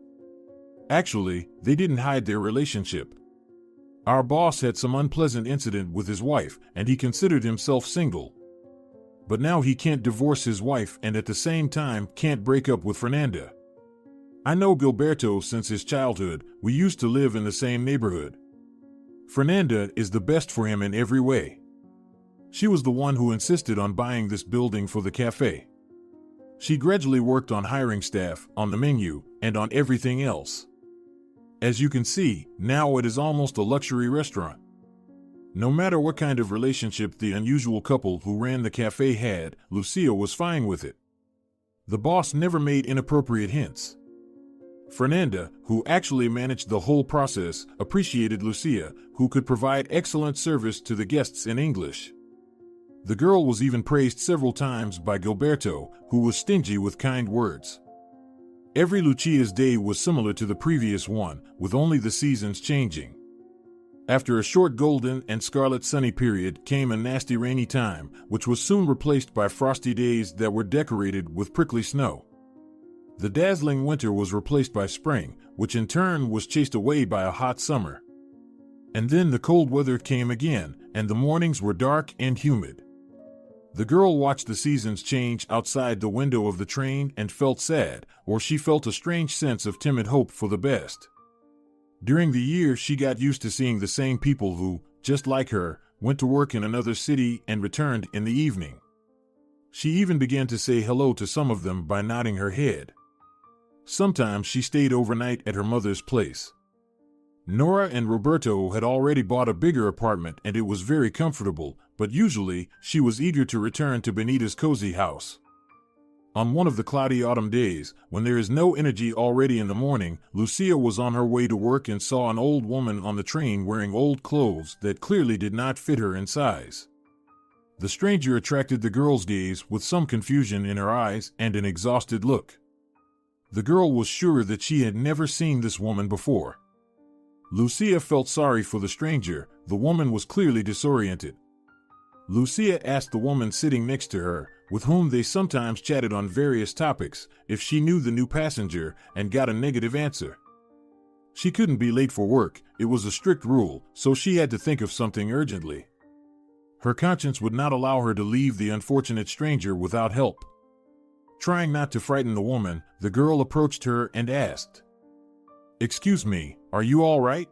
Actually, they didn't hide their relationship. Our boss had some unpleasant incident with his wife, and he considered himself single. But now he can't divorce his wife and at the same time can't break up with Fernanda. I know Gilberto since his childhood. We used to live in the same neighborhood. Fernanda is the best for him in every way. She was the one who insisted on buying this building for the cafe. She gradually worked on hiring staff, on the menu, and on everything else. As you can see, now it is almost a luxury restaurant. No matter what kind of relationship the unusual couple who ran the cafe had, Lucia was fine with it. The boss never made inappropriate hints. Fernanda, who actually managed the whole process, appreciated Lucia, who could provide excellent service to the guests in English. The girl was even praised several times by Gilberto, who was stingy with kind words. Every Lucia's day was similar to the previous one, with only the seasons changing. After a short golden and scarlet sunny period came a nasty rainy time, which was soon replaced by frosty days that were decorated with prickly snow. The dazzling winter was replaced by spring, which in turn was chased away by a hot summer. And then the cold weather came again, and the mornings were dark and humid. The girl watched the seasons change outside the window of the train and felt sad, or she felt a strange sense of timid hope for the best. During the year, she got used to seeing the same people who, just like her, went to work in another city and returned in the evening. She even began to say hello to some of them by nodding her head. Sometimes she stayed overnight at her mother's place. Nora and Roberto had already bought a bigger apartment and it was very comfortable, but usually she was eager to return to Benita's cozy house. On one of the cloudy autumn days, when there is no energy already in the morning, Lucia was on her way to work and saw an old woman on the train wearing old clothes that clearly did not fit her in size. The stranger attracted the girl's gaze with some confusion in her eyes and an exhausted look. The girl was sure that she had never seen this woman before. Lucia felt sorry for the stranger. The woman was clearly disoriented. Lucia asked the woman sitting next to her, with whom they sometimes chatted on various topics, if she knew the new passenger, and got a negative answer. She couldn't be late for work, it was a strict rule, so she had to think of something urgently. Her conscience would not allow her to leave the unfortunate stranger without help. Trying not to frighten the woman, the girl approached her and asked, "Excuse me, are you all right?"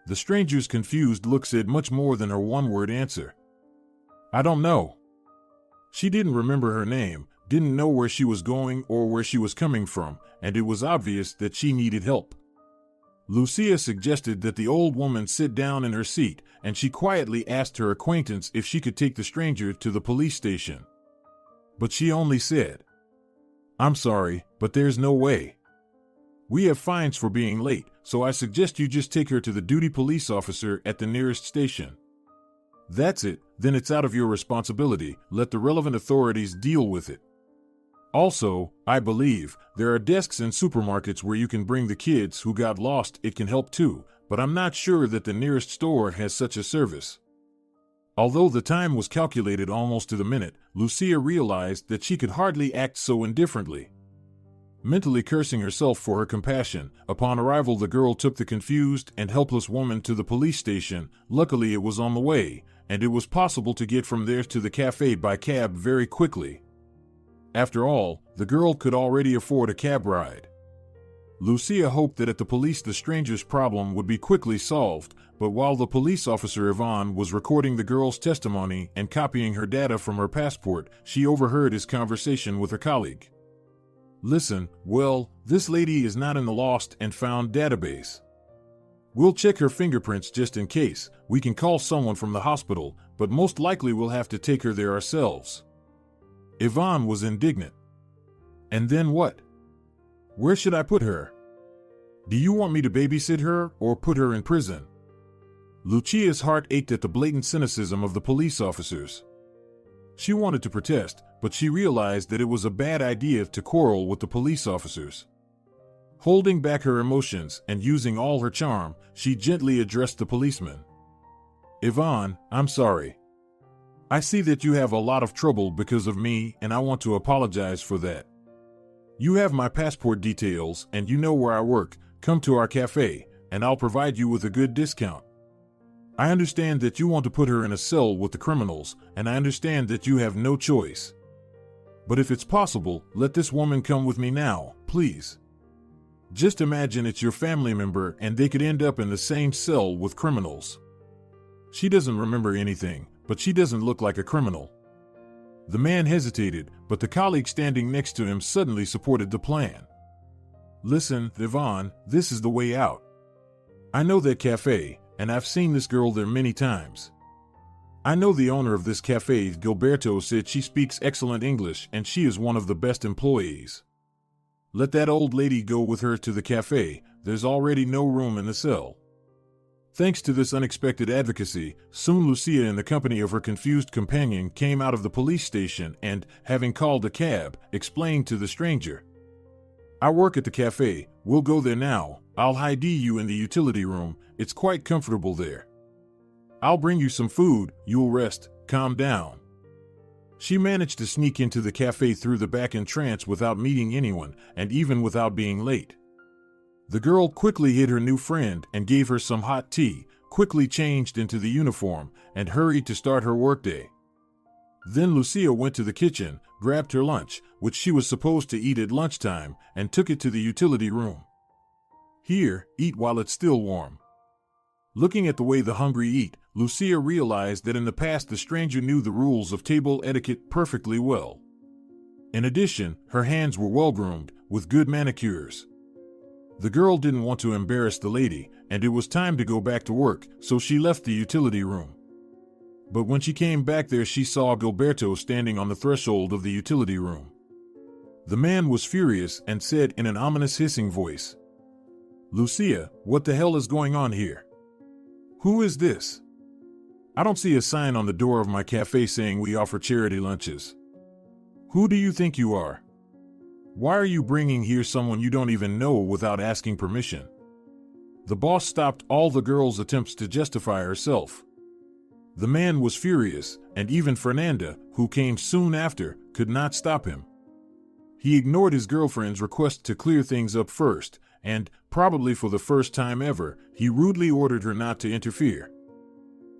The stranger's confused look said much more than her one-word answer. "I don't know." She didn't remember her name, didn't know where she was going or where she was coming from, and it was obvious that she needed help. Lucia suggested that the old woman sit down in her seat, and she quietly asked her acquaintance if she could take the stranger to the police station. But she only said, "I'm sorry, but there's no way. We have fines for being late, so I suggest you just take her to the duty police officer at the nearest station." That's it, then it's out of your responsibility. Let the relevant authorities deal with it. Also, I believe, there are desks in supermarkets where you can bring the kids who got lost. It can help too, but I'm not sure that the nearest store has such a service. Although the time was calculated almost to the minute, Lucia realized that she could hardly act so indifferently. Mentally cursing herself for her compassion, upon arrival the girl took the confused and helpless woman to the police station. Luckily it was on the way, and it was possible to get from there to the cafe by cab very quickly. After all, the girl could already afford a cab ride. Lucia hoped that at the police the stranger's problem would be quickly solved, but while the police officer Yvonne was recording the girl's testimony and copying her data from her passport, she overheard his conversation with her colleague. Listen, well, this lady is not in the lost and found database. We'll check her fingerprints just in case. We can call someone from the hospital, but most likely we'll have to take her there ourselves. Yvonne was indignant. And then what? Where should I put her? Do you want me to babysit her or put her in prison? Lucia's heart ached at the blatant cynicism of the police officers. She wanted to protest, but she realized that it was a bad idea to quarrel with the police officers. Holding back her emotions and using all her charm, she gently addressed the policeman. Yvonne, I'm sorry. I see that you have a lot of trouble because of me, and I want to apologize for that. You have my passport details, and you know where I work. Come to our cafe, and I'll provide you with a good discount. I understand that you want to put her in a cell with the criminals, and I understand that you have no choice. But if it's possible, let this woman come with me now, please. Just imagine it's your family member and they could end up in the same cell with criminals. She doesn't remember anything, but she doesn't look like a criminal. The man hesitated, but the colleague standing next to him suddenly supported the plan. Listen, Yvonne, this is the way out. I know that cafe, and I've seen this girl there many times. I know the owner of this cafe. Gilberto said she speaks excellent English and she is one of the best employees. Let that old lady go with her to the cafe. There's already no room in the cell. Thanks to this unexpected advocacy, soon Lucia in the company of her confused companion came out of the police station and, having called a cab, explained to the stranger. I work at the cafe. We'll go there now. I'll ID you in the utility room. It's quite comfortable there. I'll bring you some food. You'll rest. Calm down. She managed to sneak into the cafe through the back entrance without meeting anyone, and even without being late. The girl quickly hid her new friend and gave her some hot tea, quickly changed into the uniform, and hurried to start her workday. Then Lucia went to the kitchen, grabbed her lunch, which she was supposed to eat at lunchtime, and took it to the utility room. Here, eat while it's still warm. Looking at the way the hungry eat, Lucia realized that in the past the stranger knew the rules of table etiquette perfectly well. In addition, her hands were well-groomed, with good manicures. The girl didn't want to embarrass the lady, and it was time to go back to work, so she left the utility room. But when she came back there, she saw Gilberto standing on the threshold of the utility room. The man was furious and said in an ominous hissing voice, "Lucia, what the hell is going on here? Who is this? I don't see a sign on the door of my cafe saying we offer charity lunches. Who do you think you are? Why are you bringing here someone you don't even know without asking permission?" The boss stopped all the girl's attempts to justify herself. The man was furious, and even Fernanda, who came soon after, could not stop him. He ignored his girlfriend's request to clear things up first, and, probably for the first time ever, he rudely ordered her not to interfere.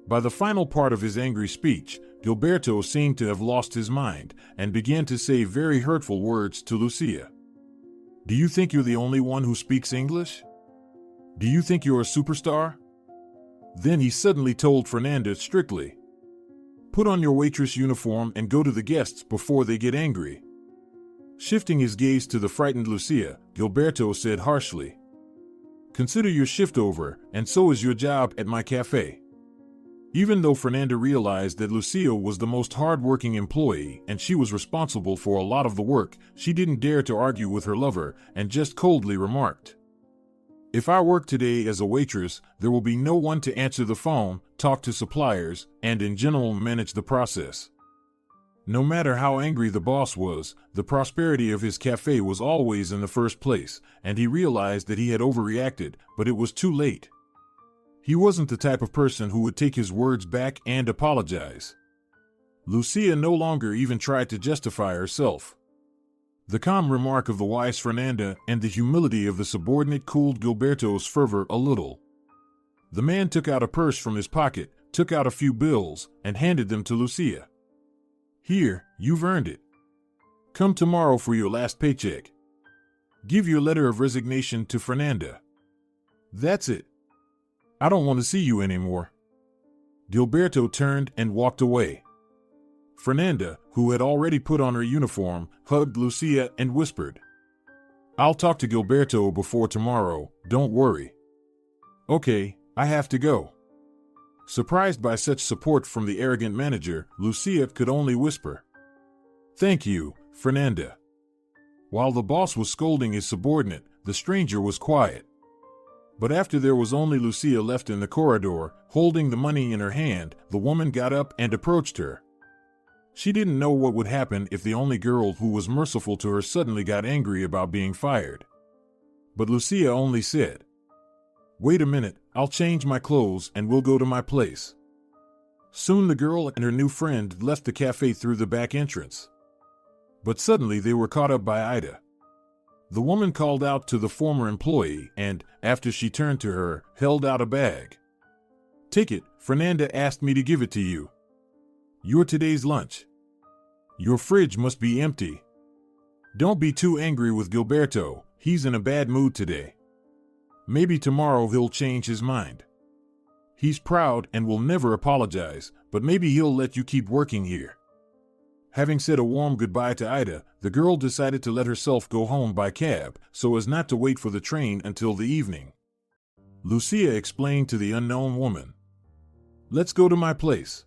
By the final part of his angry speech, Gilberto seemed to have lost his mind and began to say very hurtful words to Lucia. "Do you think you're the only one who speaks English? Do you think you're a superstar?" Then he suddenly told Fernanda strictly, "Put on your waitress uniform and go to the guests before they get angry." Shifting his gaze to the frightened Lucia, Gilberto said harshly, "Consider your shift over, and so is your job at my cafe." Even though Fernanda realized that Lucia was the most hard-working employee and she was responsible for a lot of the work, she didn't dare to argue with her lover and just coldly remarked, If I work today as a waitress, there will be no one to answer the phone, talk to suppliers, and in general manage the process. No matter how angry the boss was, the prosperity of his cafe was always in the first place, and he realized that he had overreacted, but it was too late. He wasn't the type of person who would take his words back and apologize. Lucia no longer even tried to justify herself. The calm remark of the wise Fernanda and the humility of the subordinate cooled Gilberto's fervor a little. The man took out a purse from his pocket, took out a few bills, and handed them to Lucia. Here, you've earned it. Come tomorrow for your last paycheck. Give your letter of resignation to Fernanda. That's it. I don't want to see you anymore. Gilberto turned and walked away. Fernanda, who had already put on her uniform, hugged Lucia and whispered, I'll talk to Gilberto before tomorrow, don't worry. Okay, I have to go. Surprised by such support from the arrogant manager, Lucia could only whisper, Thank you, Fernanda. While the boss was scolding his subordinate, the stranger was quiet. But after there was only Lucia left in the corridor, holding the money in her hand, the woman got up and approached her. She didn't know what would happen if the only girl who was merciful to her suddenly got angry about being fired. But Lucia only said, Wait a minute, I'll change my clothes and we'll go to my place. Soon the girl and her new friend left the cafe through the back entrance. But suddenly they were caught up by Ida. The woman called out to the former employee and, after she turned to her, held out a bag. Take it, Fernanda asked me to give it to you. You're today's lunch. Your fridge must be empty. Don't be too angry with Gilberto, he's in a bad mood today. Maybe tomorrow he'll change his mind. He's proud and will never apologize, but maybe he'll let you keep working here. Having said a warm goodbye to Ida, the girl decided to let herself go home by cab, so as not to wait for the train until the evening. Lucia explained to the unknown woman, Let's go to my place.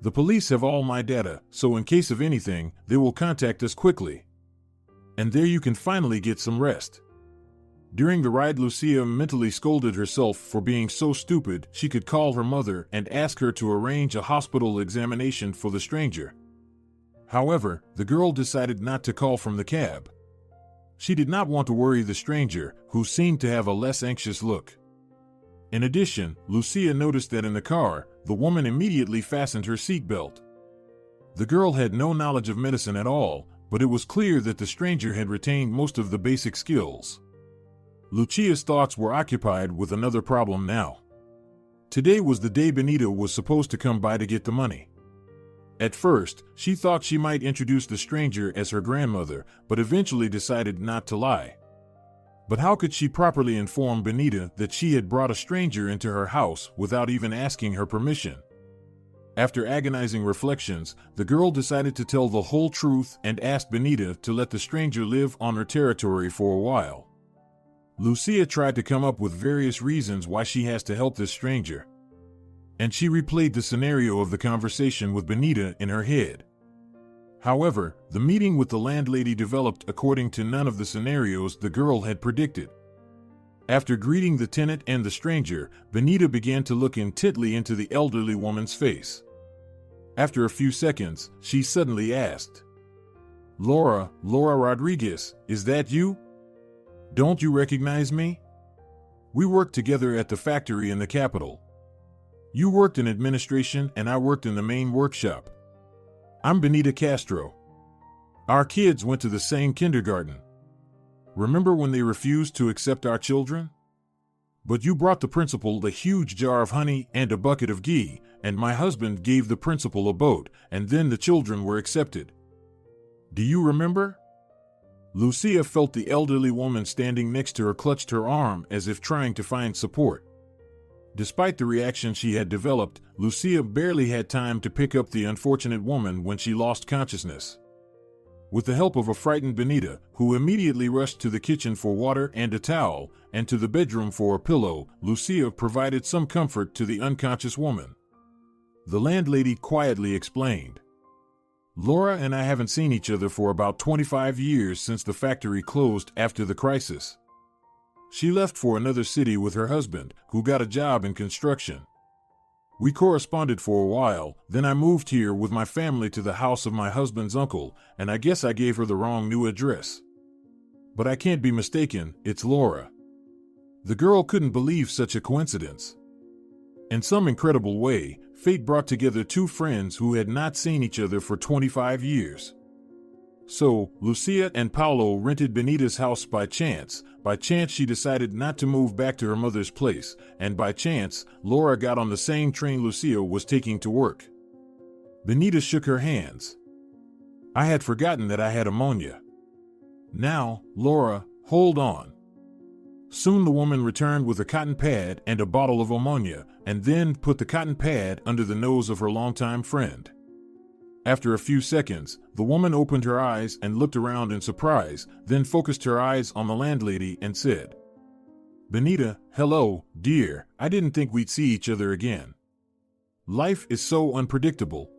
The police have all my data, so in case of anything, they will contact us quickly. And there you can finally get some rest. During the ride, Lucia mentally scolded herself for being so stupid she could call her mother and ask her to arrange a hospital examination for the stranger. However, the girl decided not to call from the cab. She did not want to worry the stranger, who seemed to have a less anxious look. In addition, Lucia noticed that in the car, the woman immediately fastened her seatbelt. The girl had no knowledge of medicine at all, but it was clear that the stranger had retained most of the basic skills. Lucia's thoughts were occupied with another problem now. Today was the day Benita was supposed to come by to get the money. At first, she thought she might introduce the stranger as her grandmother, but eventually decided not to lie. But how could she properly inform Benita that she had brought a stranger into her house without even asking her permission? After agonizing reflections, the girl decided to tell the whole truth and asked Benita to let the stranger live on her territory for a while. Lucia tried to come up with various reasons why she has to help this stranger. And she replayed the scenario of the conversation with Benita in her head. However, the meeting with the landlady developed according to none of the scenarios the girl had predicted. After greeting the tenant and the stranger, Benita began to look intently into the elderly woman's face. After a few seconds, she suddenly asked, Laura Rodriguez, is that you? Don't you recognize me? We worked together at the factory in the capital. You worked in administration and I worked in the main workshop. I'm Benita Castro. Our kids went to the same kindergarten. Remember when they refused to accept our children? But you brought the principal a huge jar of honey and a bucket of ghee, and my husband gave the principal a boat, and then the children were accepted. Do you remember? Lucia felt the elderly woman standing next to her clutched her arm as if trying to find support. Despite the reaction she had developed, Lucia barely had time to pick up the unfortunate woman when she lost consciousness. With the help of a frightened Benita, who immediately rushed to the kitchen for water and a towel, and to the bedroom for a pillow, Lucia provided some comfort to the unconscious woman. The landlady quietly explained, Laura and I haven't seen each other for about 25 years since the factory closed after the crisis. She left for another city with her husband, who got a job in construction. We corresponded for a while, then I moved here with my family to the house of my husband's uncle, and I guess I gave her the wrong new address. But I can't be mistaken, it's Laura. The girl couldn't believe such a coincidence. In some incredible way, fate brought together two friends who had not seen each other for 25 years. So, Lucia and Paolo rented Benita's house by chance. By chance she decided not to move back to her mother's place, and by chance, Laura got on the same train Lucia was taking to work. Benita shook her hands. I had forgotten that I had ammonia. Now, Laura, hold on. Soon the woman returned with a cotton pad and a bottle of ammonia, and then put the cotton pad under the nose of her longtime friend. After a few seconds, the woman opened her eyes and looked around in surprise, then focused her eyes on the landlady and said, Benita, hello, dear, I didn't think we'd see each other again. Life is so unpredictable.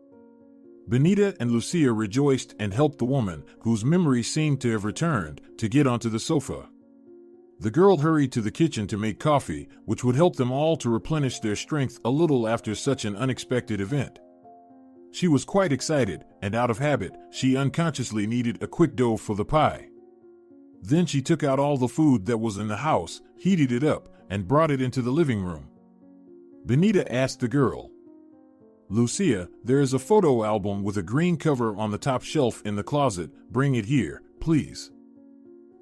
Benita and Lucia rejoiced and helped the woman, whose memory seemed to have returned, to get onto the sofa. The girl hurried to the kitchen to make coffee, which would help them all to replenish their strength a little after such an unexpected event. She was quite excited, and out of habit, she unconsciously needed a quick dough for the pie. Then she took out all the food that was in the house, heated it up, and brought it into the living room. Benita asked the girl, Lucia, there is a photo album with a green cover on the top shelf in the closet. Bring it here, please.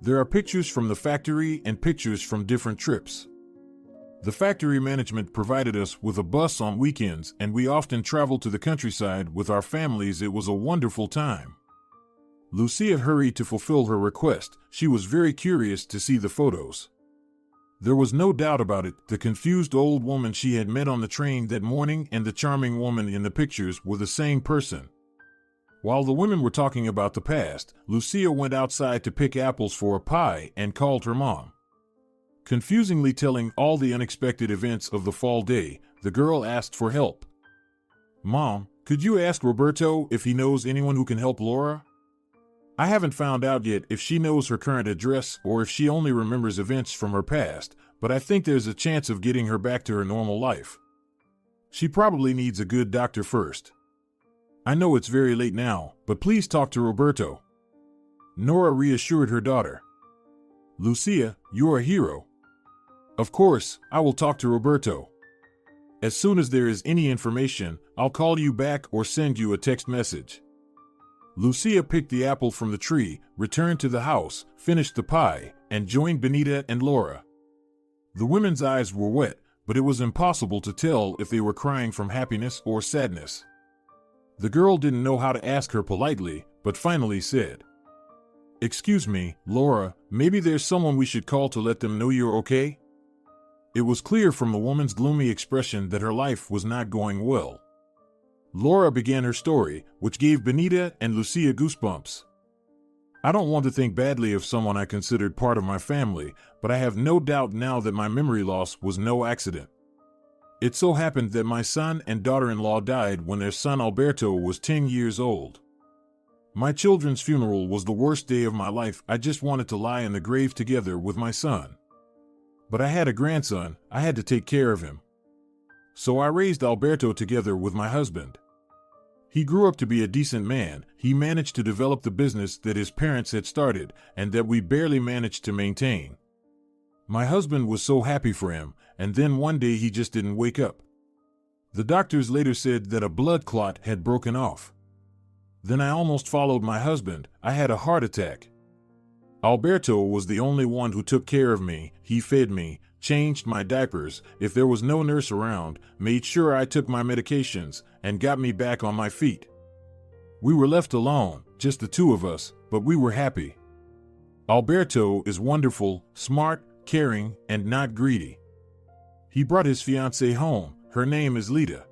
There are pictures from the factory and pictures from different trips. The factory management provided us with a bus on weekends, and we often traveled to the countryside with our families. It was a wonderful time. Lucia hurried to fulfill her request. She was very curious to see the photos. There was no doubt about it, the confused old woman she had met on the train that morning and the charming woman in the pictures were the same person. While the women were talking about the past, Lucia went outside to pick apples for a pie and called her mom. Confusingly telling all the unexpected events of the fall day, the girl asked for help. Mom, could you ask Roberto if he knows anyone who can help Laura? I haven't found out yet if she knows her current address or if she only remembers events from her past, but I think there's a chance of getting her back to her normal life. She probably needs a good doctor first. I know it's very late now, but please talk to Roberto. Nora reassured her daughter. Lucia, you're a hero. Of course, I will talk to Roberto. As soon as there is any information, I'll call you back or send you a text message. Lucia picked the apple from the tree, returned to the house, finished the pie, and joined Benita and Laura. The women's eyes were wet, but it was impossible to tell if they were crying from happiness or sadness. The girl didn't know how to ask her politely, but finally said, Excuse me, Laura, maybe there's someone we should call to let them know you're okay? It was clear from the woman's gloomy expression that her life was not going well. Laura began her story, which gave Benita and Lucia goosebumps. I don't want to think badly of someone I considered part of my family, but I have no doubt now that my memory loss was no accident. It so happened that my son and daughter-in-law died when their son Alberto was 10 years old. My children's funeral was the worst day of my life. I just wanted to lie in the grave together with my son. But I had a grandson, I had to take care of him. So I raised Alberto together with my husband. He grew up to be a decent man. He managed to develop the business that his parents had started and that we barely managed to maintain. My husband was so happy for him, and then one day he just didn't wake up. The doctors later said that a blood clot had broken off. Then I almost followed my husband. I had a heart attack. Alberto was the only one who took care of me. He fed me, changed my diapers, if there was no nurse around, made sure I took my medications, and got me back on my feet. We were left alone, just the two of us, but we were happy. Alberto is wonderful, smart, caring, and not greedy. He brought his fiancée home. Her name is Lita.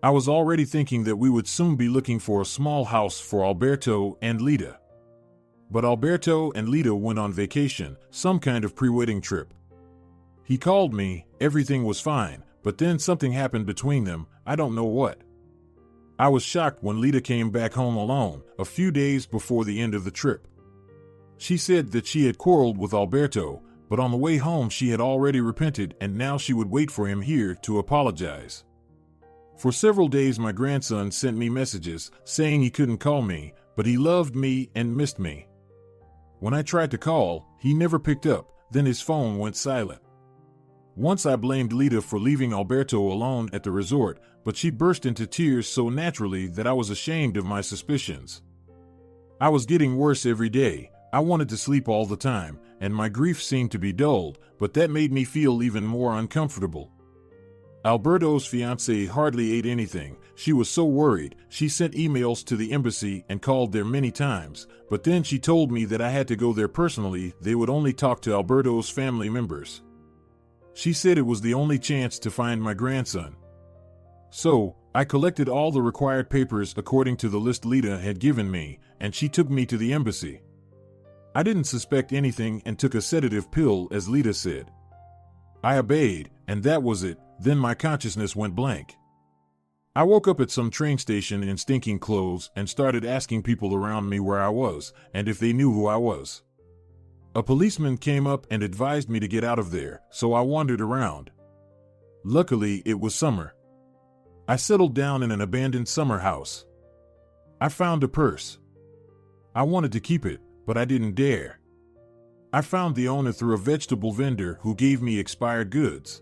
I was already thinking that we would soon be looking for a small house for Alberto and Lita. But Alberto and Lita went on vacation, some kind of pre-wedding trip. He called me, everything was fine, but then something happened between them, I don't know what. I was shocked when Lita came back home alone, a few days before the end of the trip. She said that she had quarreled with Alberto, But on the way home she had already repented, and now she would wait for him here to apologize. For several days my grandson sent me messages saying he couldn't call me, but he loved me and missed me. When I tried to call, he never picked up, then his phone went silent. Once I blamed Lita for leaving Alberto alone at the resort, but she burst into tears so naturally that I was ashamed of my suspicions. I was getting worse every day. I wanted to sleep all the time, and my grief seemed to be dulled, but that made me feel even more uncomfortable. Alberto's fiancée hardly ate anything. She was so worried. She sent emails to the embassy and called there many times, but then she told me that I had to go there personally. They would only talk to Alberto's family members. She said it was the only chance to find my grandson. So, I collected all the required papers according to the list Lita had given me, and she took me to the embassy. I didn't suspect anything and took a sedative pill, as Lita said. I obeyed, and that was it. Then my consciousness went blank. I woke up at some train station in stinking clothes and started asking people around me where I was and if they knew who I was. A policeman came up and advised me to get out of there, so I wandered around. Luckily, it was summer. I settled down in an abandoned summer house. I found a purse. I wanted to keep it, but I didn't dare. I found the owner through a vegetable vendor who gave me expired goods.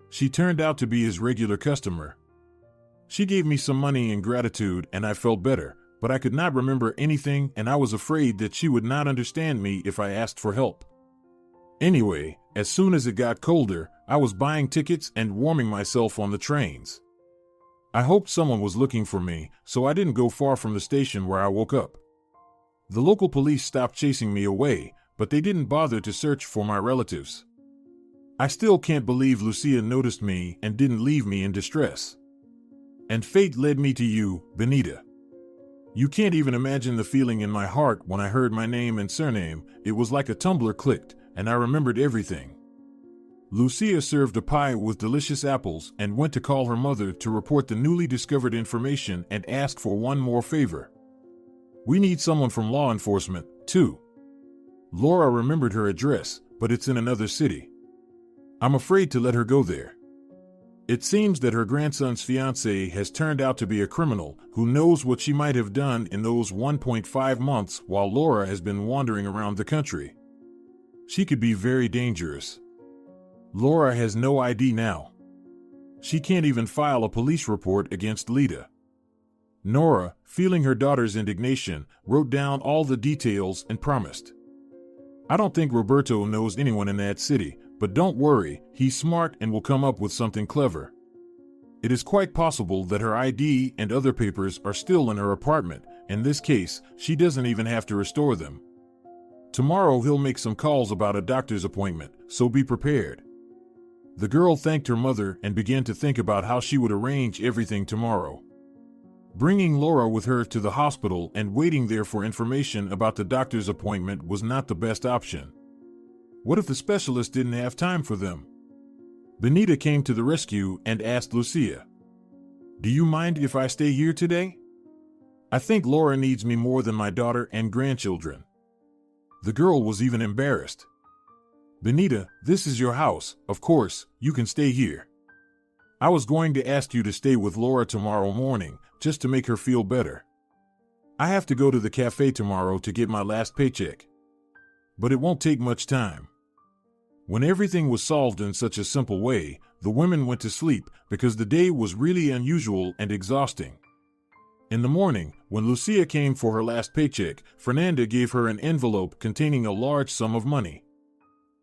She turned out to be his regular customer. She gave me some money in gratitude and I felt better, but I could not remember anything and I was afraid that she would not understand me if I asked for help. Anyway, as soon as it got colder, I was buying tickets and warming myself on the trains. I hoped someone was looking for me, so I didn't go far from the station where I woke up. The local police stopped chasing me away, but they didn't bother to search for my relatives. I still can't believe Lucia noticed me and didn't leave me in distress. And fate led me to you, Benita. You can't even imagine the feeling in my heart when I heard my name and surname. It was like a tumbler clicked, and I remembered everything. Lucia served a pie with delicious apples and went to call her mother to report the newly discovered information and ask for one more favor. We need someone from law enforcement, too. Laura remembered her address, but it's in another city. I'm afraid to let her go there. It seems that her grandson's fiancé has turned out to be a criminal who knows what she might have done in those 1.5 months while Laura has been wandering around the country. She could be very dangerous. Laura has no ID now. She can't even file a police report against Lita. Nora, feeling her daughter's indignation, wrote down all the details and promised. I don't think Roberto knows anyone in that city, but don't worry, he's smart and will come up with something clever. It is quite possible that her ID and other papers are still in her apartment. In this case, she doesn't even have to restore them. Tomorrow he'll make some calls about a doctor's appointment, so be prepared. The girl thanked her mother and began to think about how she would arrange everything tomorrow. Bringing Laura with her to the hospital and waiting there for information about the doctor's appointment was not the best option. What if the specialist didn't have time for them? Benita came to the rescue and asked Lucia, "Do you mind if I stay here today? I think Laura needs me more than my daughter and grandchildren." The girl was even embarrassed. "Benita, this is your house, of course, you can stay here. I was going to ask you to stay with Laura tomorrow morning, just to make her feel better. I have to go to the cafe tomorrow to get my last paycheck. But it won't take much time." When everything was solved in such a simple way, the women went to sleep because the day was really unusual and exhausting. In the morning, when Lucia came for her last paycheck, Fernanda gave her an envelope containing a large sum of money.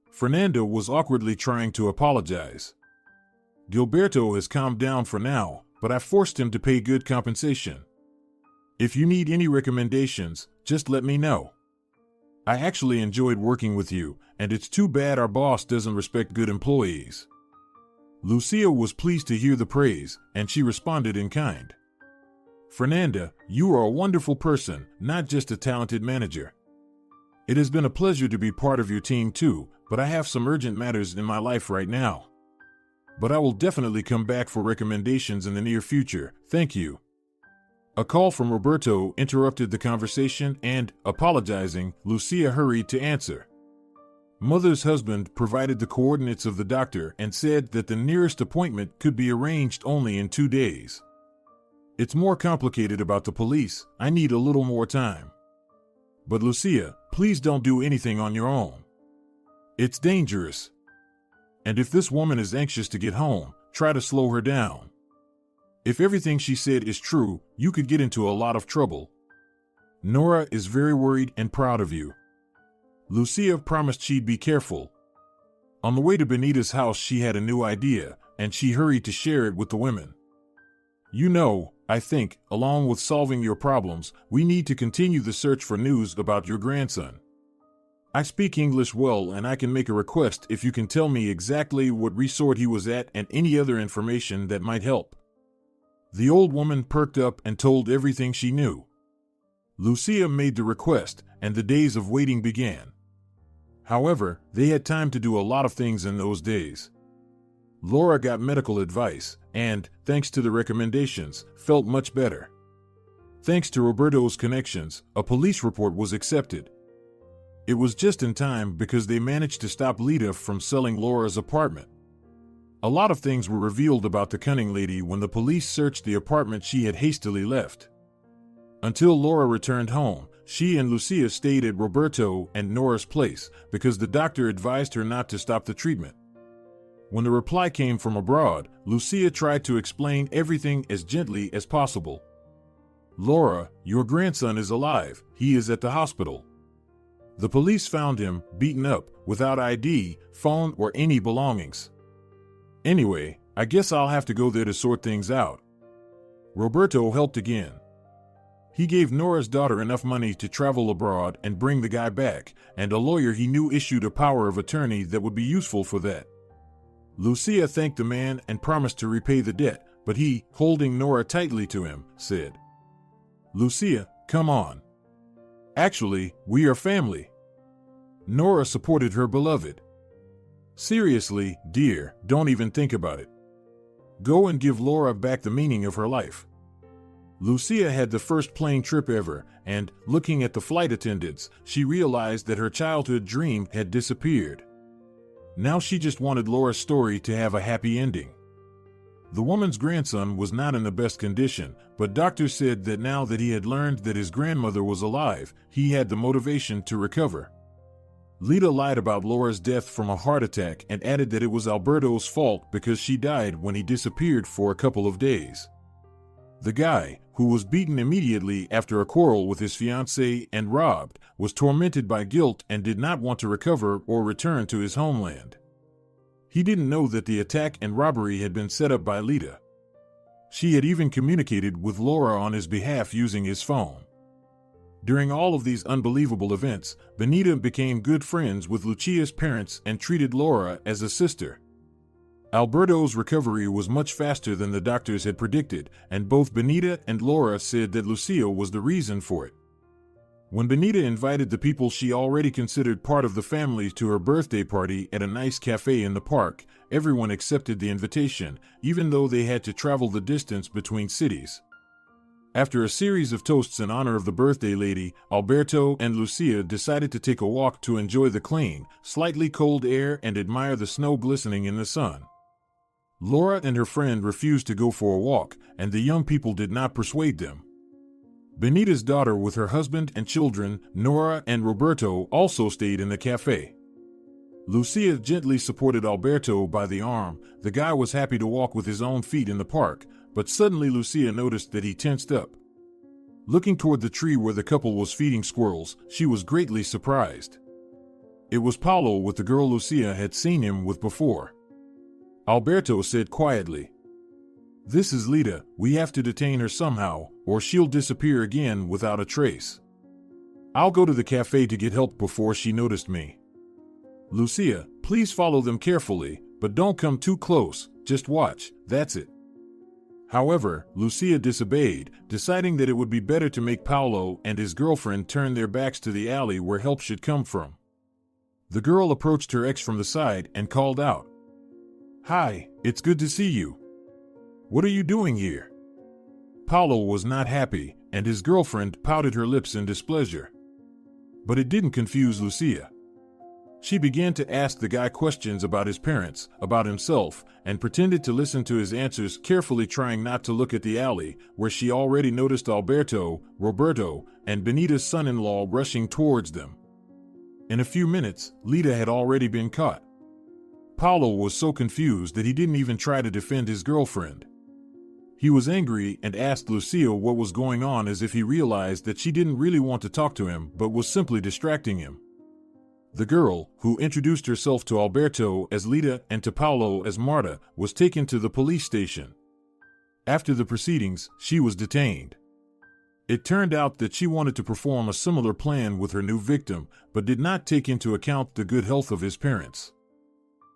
Fernanda was awkwardly trying to apologize. "Gilberto has calmed down for now, but I forced him to pay good compensation. If you need any recommendations, just let me know. I actually enjoyed working with you, and it's too bad our boss doesn't respect good employees." Lucia was pleased to hear the praise, and she responded in kind. "Fernanda, you are a wonderful person, not just a talented manager. It has been a pleasure to be part of your team too, but I have some urgent matters in my life right now. But I will definitely come back for recommendations in the near future, thank you." A call from Roberto interrupted the conversation and, apologizing, Lucia hurried to answer. Mother's husband provided the coordinates of the doctor and said that the nearest appointment could be arranged only in 2 days. It's more complicated about the police. I need a little more time. But Lucia, please don't do anything on your own. It's dangerous. And if this woman is anxious to get home, try to slow her down. If everything she said is true, you could get into a lot of trouble. Nora is very worried and proud of you. Lucia promised she'd be careful. On the way to Benita's house, she had a new idea, and she hurried to share it with the women. You know, I think, along with solving your problems, we need to continue the search for news about your grandson. I speak English well, and I can make a request if you can tell me exactly what resort he was at and any other information that might help. The old woman perked up and told everything she knew. Lucia made the request, and the days of waiting began. However, they had time to do a lot of things in those days. Laura got medical advice and, thanks to the recommendations, felt much better. Thanks to Roberto's connections, a police report was accepted. It was just in time because they managed to stop Lita from selling Laura's apartment. A lot of things were revealed about the cunning lady when the police searched the apartment she had hastily left. Until Laura returned home, she and Lucia stayed at Roberto and Nora's place because the doctor advised her not to stop the treatment. When the reply came from abroad, Lucia tried to explain everything as gently as possible. Laura, your grandson is alive. He is at the hospital. The police found him, beaten up, without ID, phone, or any belongings. Anyway, I guess I'll have to go there to sort things out. Roberto helped again. He gave Nora's daughter enough money to travel abroad and bring the guy back, and a lawyer he knew issued a power of attorney that would be useful for that. Lucia thanked the man and promised to repay the debt, but he, holding Nora tightly to him, said, Lucia, come on. Actually, we are family. Nora supported her beloved. Seriously, dear, don't even think about it. Go and give Laura back the meaning of her life. Lucia had the first plane trip ever, and, looking at the flight attendants, she realized that her childhood dream had disappeared. Now she just wanted Laura's story to have a happy ending. The woman's grandson was not in the best condition, but doctors said that now that he had learned that his grandmother was alive, he had the motivation to recover. Lita lied about Laura's death from a heart attack and added that it was Alberto's fault because she died when he disappeared for a couple of days. The guy, who was beaten immediately after a quarrel with his fiancée and robbed, was tormented by guilt and did not want to recover or return to his homeland. He didn't know that the attack and robbery had been set up by Lita. She had even communicated with Laura on his behalf using his phone. During all of these unbelievable events, Benita became good friends with Lucia's parents and treated Laura as a sister. Alberto's recovery was much faster than the doctors had predicted, and both Benita and Laura said that Lucia was the reason for it. When Benita invited the people she already considered part of the family to her birthday party at a nice cafe in the park, everyone accepted the invitation, even though they had to travel the distance between cities. After a series of toasts in honor of the birthday lady, Alberto and Lucia decided to take a walk to enjoy the clean, slightly cold air and admire the snow glistening in the sun. Laura and her friend refused to go for a walk, and the young people did not persuade them. Benita's daughter with her husband and children, Nora and Roberto, also stayed in the cafe. Lucia gently supported Alberto by the arm. The guy was happy to walk with his own feet in the park, but suddenly Lucia noticed that he tensed up. Looking toward the tree where the couple was feeding squirrels, she was greatly surprised. It was Paolo with the girl Lucia had seen him with before. Alberto said quietly, "This is Lita. We have to detain her somehow, or she'll disappear again without a trace. I'll go to the cafe to get help before she noticed me. Lucia, please follow them carefully, but don't come too close, just watch, that's it." However, Lucia disobeyed, deciding that it would be better to make Paolo and his girlfriend turn their backs to the alley where help should come from. The girl approached her ex from the side and called out, "Hi, it's good to see you. What are you doing here?" Paolo was not happy, and his girlfriend pouted her lips in displeasure. But it didn't confuse Lucia. She began to ask the guy questions about his parents, about himself, and pretended to listen to his answers, carefully trying not to look at the alley, where she already noticed Alberto, Roberto, and Benita's son-in-law rushing towards them. In a few minutes, Lita had already been caught. Paolo was so confused that he didn't even try to defend his girlfriend. He was angry and asked Lucia what was going on, as if he realized that she didn't really want to talk to him but was simply distracting him. The girl, who introduced herself to Alberto as Lita and to Paolo as Marta, was taken to the police station. After the proceedings, she was detained. It turned out that she wanted to perform a similar plan with her new victim, but did not take into account the good health of his parents.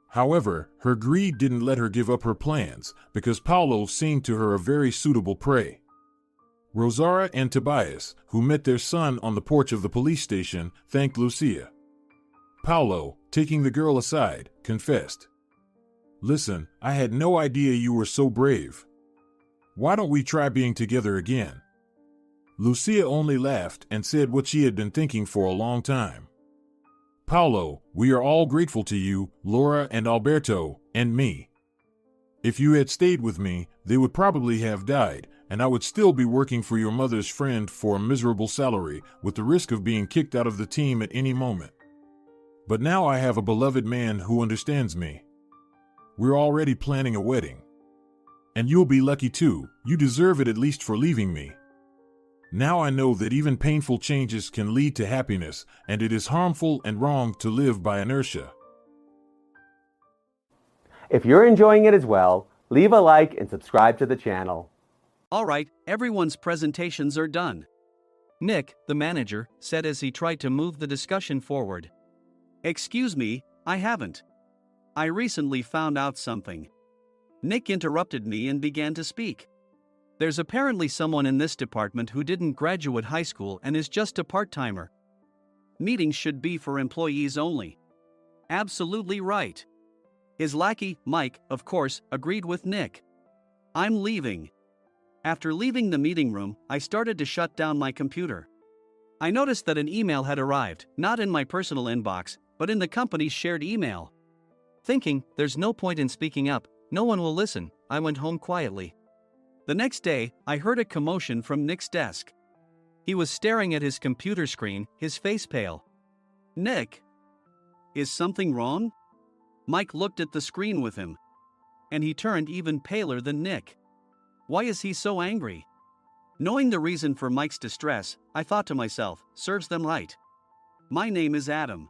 However, her greed didn't let her give up her plans, because Paolo seemed to her a very suitable prey. Rosara and Tobias, who met their son on the porch of the police station, thanked Lucia. Paolo, taking the girl aside, confessed. "Listen, I had no idea you were so brave. Why don't we try being together again?" Lucia only laughed and said what she had been thinking for a long time. "Paolo, we are all grateful to you, Laura and Alberto, and me. If you had stayed with me, they would probably have died, and I would still be working for your mother's friend for a miserable salary, with the risk of being kicked out of the team at any moment. But now I have a beloved man who understands me. We're already planning a wedding. And you'll be lucky too, you deserve it at least for leaving me. Now I know that even painful changes can lead to happiness, and it is harmful and wrong to live by inertia." If you're enjoying it as well, leave a like and subscribe to the channel. All right, everyone's presentations are done. Nick, the manager, said as he tried to move the discussion forward. "Excuse me, I haven't. I recently found out something." Nick interrupted me and began to speak. "There's apparently someone in this department who didn't graduate high school and is just a part-timer. Meetings should be for employees only." "Absolutely right." His lackey, Mike, of course, agreed with Nick. "I'm leaving." After leaving the meeting room, I started to shut down my computer. I noticed that an email had arrived, not in my personal inbox, but in the company's shared email. Thinking, there's no point in speaking up, no one will listen, I went home quietly. The next day, I heard a commotion from Nick's desk. He was staring at his computer screen, his face pale. "Nick, is something wrong?" Mike looked at the screen with him. And he turned even paler than Nick. Why is he so angry? Knowing the reason for Mike's distress, I thought to myself, serves them right. My name is Adam.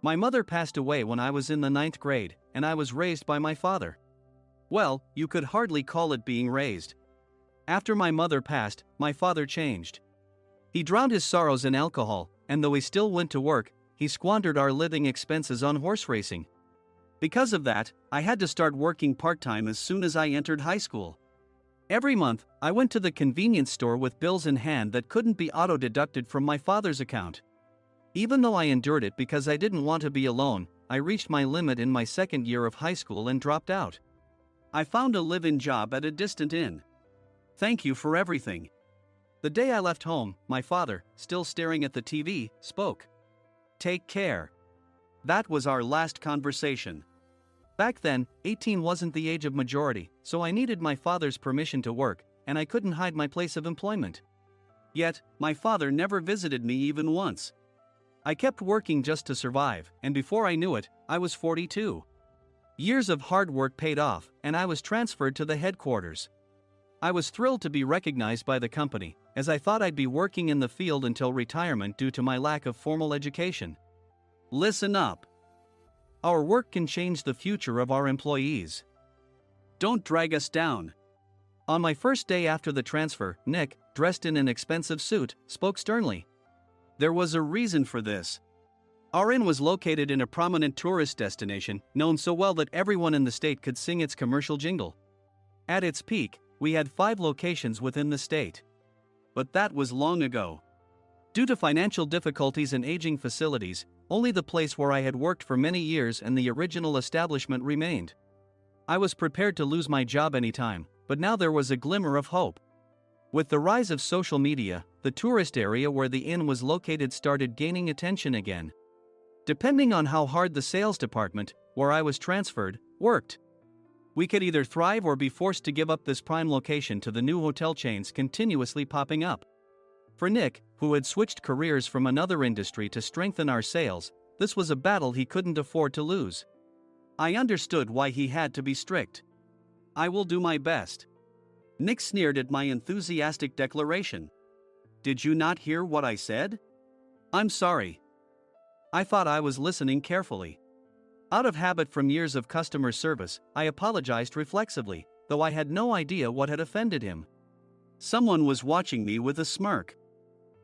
My mother passed away when I was in the 9th grade, and I was raised by my father. Well, you could hardly call it being raised. After my mother passed, my father changed. He drowned his sorrows in alcohol, and though he still went to work, he squandered our living expenses on horse racing. Because of that, I had to start working part-time as soon as I entered high school. Every month, I went to the convenience store with bills in hand that couldn't be auto-deducted from my father's account. Even though I endured it because I didn't want to be alone, I reached my limit in my 2nd year of high school and dropped out. I found a live-in job at a distant inn. Thank you for everything. The day I left home, my father, still staring at the TV, spoke. Take care. That was our last conversation. Back then, 18 wasn't the age of majority, so I needed my father's permission to work, and I couldn't hide my place of employment. Yet, my father never visited me even once. I kept working just to survive, and before I knew it, I was 42. Years of hard work paid off, and I was transferred to the headquarters. I was thrilled to be recognized by the company, as I thought I'd be working in the field until retirement due to my lack of formal education. Listen up. Our work can change the future of our employees. Don't drag us down. On my first day after the transfer, Nick, dressed in an expensive suit, spoke sternly. There was a reason for this. Our inn was located in a prominent tourist destination, known so well that everyone in the state could sing its commercial jingle. At its peak, we had 5 locations within the state. But that was long ago. Due to financial difficulties and aging facilities, only the place where I had worked for many years and the original establishment remained. I was prepared to lose my job anytime, but now there was a glimmer of hope. With the rise of social media, the tourist area where the inn was located started gaining attention again. depending on how hard the sales department, where I was transferred, worked. We could either thrive or be forced to give up this prime location to the new hotel chains continuously popping up. For Nick, who had switched careers from another industry to strengthen our sales, this was a battle he couldn't afford to lose. I understood why he had to be strict. "I will do my best." Nick sneered at my enthusiastic declaration. "Did you not hear what I said?" "I'm sorry." I thought I was listening carefully. Out of habit from years of customer service, I apologized reflexively, though I had no idea what had offended him. Someone was watching me with a smirk.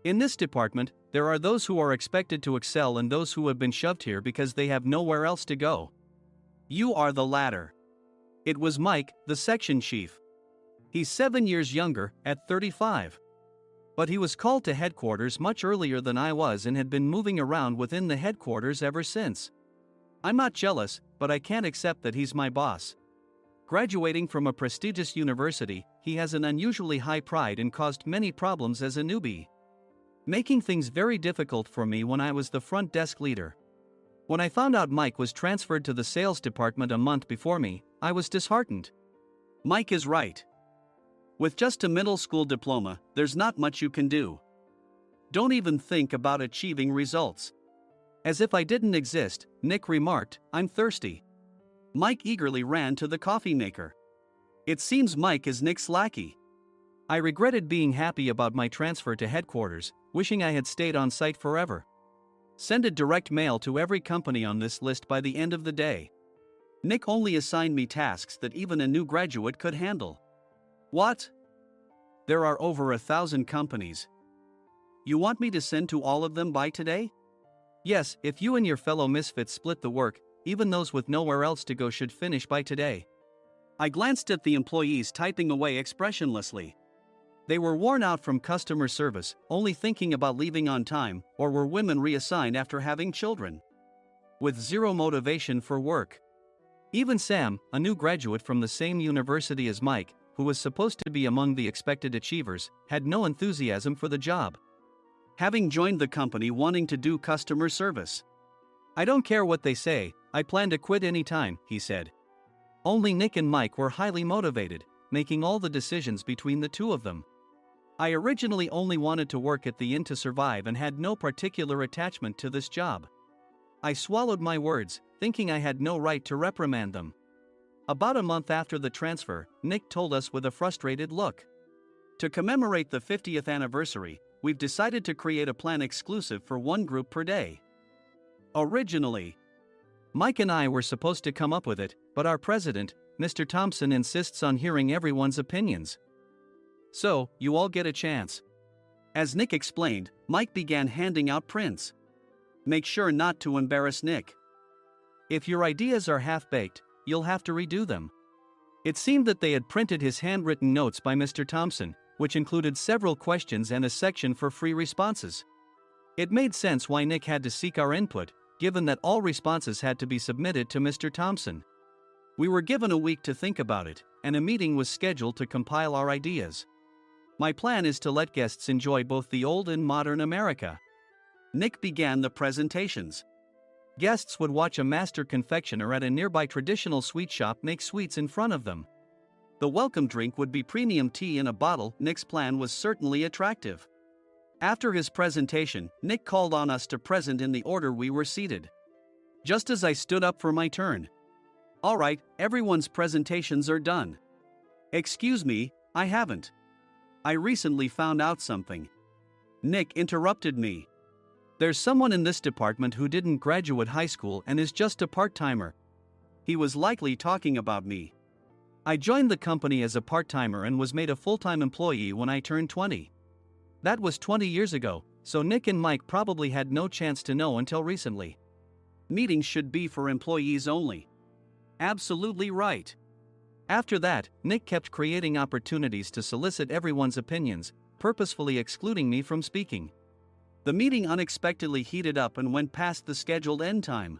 In this department, there are those who are expected to excel and those who have been shoved here because they have nowhere else to go. You are the latter. It was Mike, the section chief. He's 7 years younger, at 35. But he was called to headquarters much earlier than I was and had been moving around within the headquarters ever since. I'm not jealous, but I can't accept that he's my boss. Graduating from a prestigious university, he has an unusually high pride and caused many problems as a newbie, making things very difficult for me when I was the front desk leader. When I found out Mike was transferred to the sales department a month before me, I was disheartened. Mike is right. With just a middle school diploma, there's not much you can do. Don't even think about achieving results. As if I didn't exist, Nick remarked, "I'm thirsty." Mike eagerly ran to the coffee maker. It seems Mike is Nick's lackey. I regretted being happy about my transfer to headquarters, wishing I had stayed on site forever. Send a direct mail to every company on this list by the end of the day. Nick only assigned me tasks that even a new graduate could handle. What? There are over 1,000 companies. You want me to send to all of them by today? Yes, if you and your fellow misfits split the work, even those with nowhere else to go should finish by today. I glanced at the employees typing away expressionlessly. They were worn out from customer service, only thinking about leaving on time, or were women reassigned after having children, with zero motivation for work. Even Sam, a new graduate from the same university as Mike, who was supposed to be among the expected achievers, had no enthusiasm for the job, having joined the company wanting to do customer service. "I don't care what they say, I plan to quit any time," he said. Only Nick and Mike were highly motivated, making all the decisions between the two of them. I originally only wanted to work at the inn to survive and had no particular attachment to this job. I swallowed my words, thinking I had no right to reprimand them. About a month after the transfer, Nick told us with a frustrated look. "To commemorate the 50th anniversary, we've decided to create a plan exclusive for one group per day. Originally, Mike and I were supposed to come up with it, but our president, Mr. Thompson, insists on hearing everyone's opinions. So, you all get a chance." As Nick explained, Mike began handing out prints. "Make sure not to embarrass Nick. If your ideas are half-baked, you'll have to redo them." It seemed that they had printed his handwritten notes by Mr. Thompson, which included several questions and a section for free responses. It made sense why Nick had to seek our input, given that all responses had to be submitted to Mr. Thompson. We were given a week to think about it, and a meeting was scheduled to compile our ideas. My plan is to let guests enjoy both the old and modern America. Nick began the presentations. Guests would watch a master confectioner at a nearby traditional sweet shop make sweets in front of them. The welcome drink would be premium tea in a bottle. Nick's plan was certainly attractive. After his presentation, Nick called on us to present in the order we were seated. Just as I stood up for my turn. "All right, everyone's presentations are done." "Excuse me, I haven't. I recently found out something." Nick interrupted me. "There's someone in this department who didn't graduate high school and is just a part-timer." He was likely talking about me. I joined the company as a part-timer and was made a full-time employee when I turned 20. That was 20 years ago, so Nick and Mike probably had no chance to know until recently. Meetings should be for employees only. Absolutely right. After that, Nick kept creating opportunities to solicit everyone's opinions, purposefully excluding me from speaking. The meeting unexpectedly heated up and went past the scheduled end time.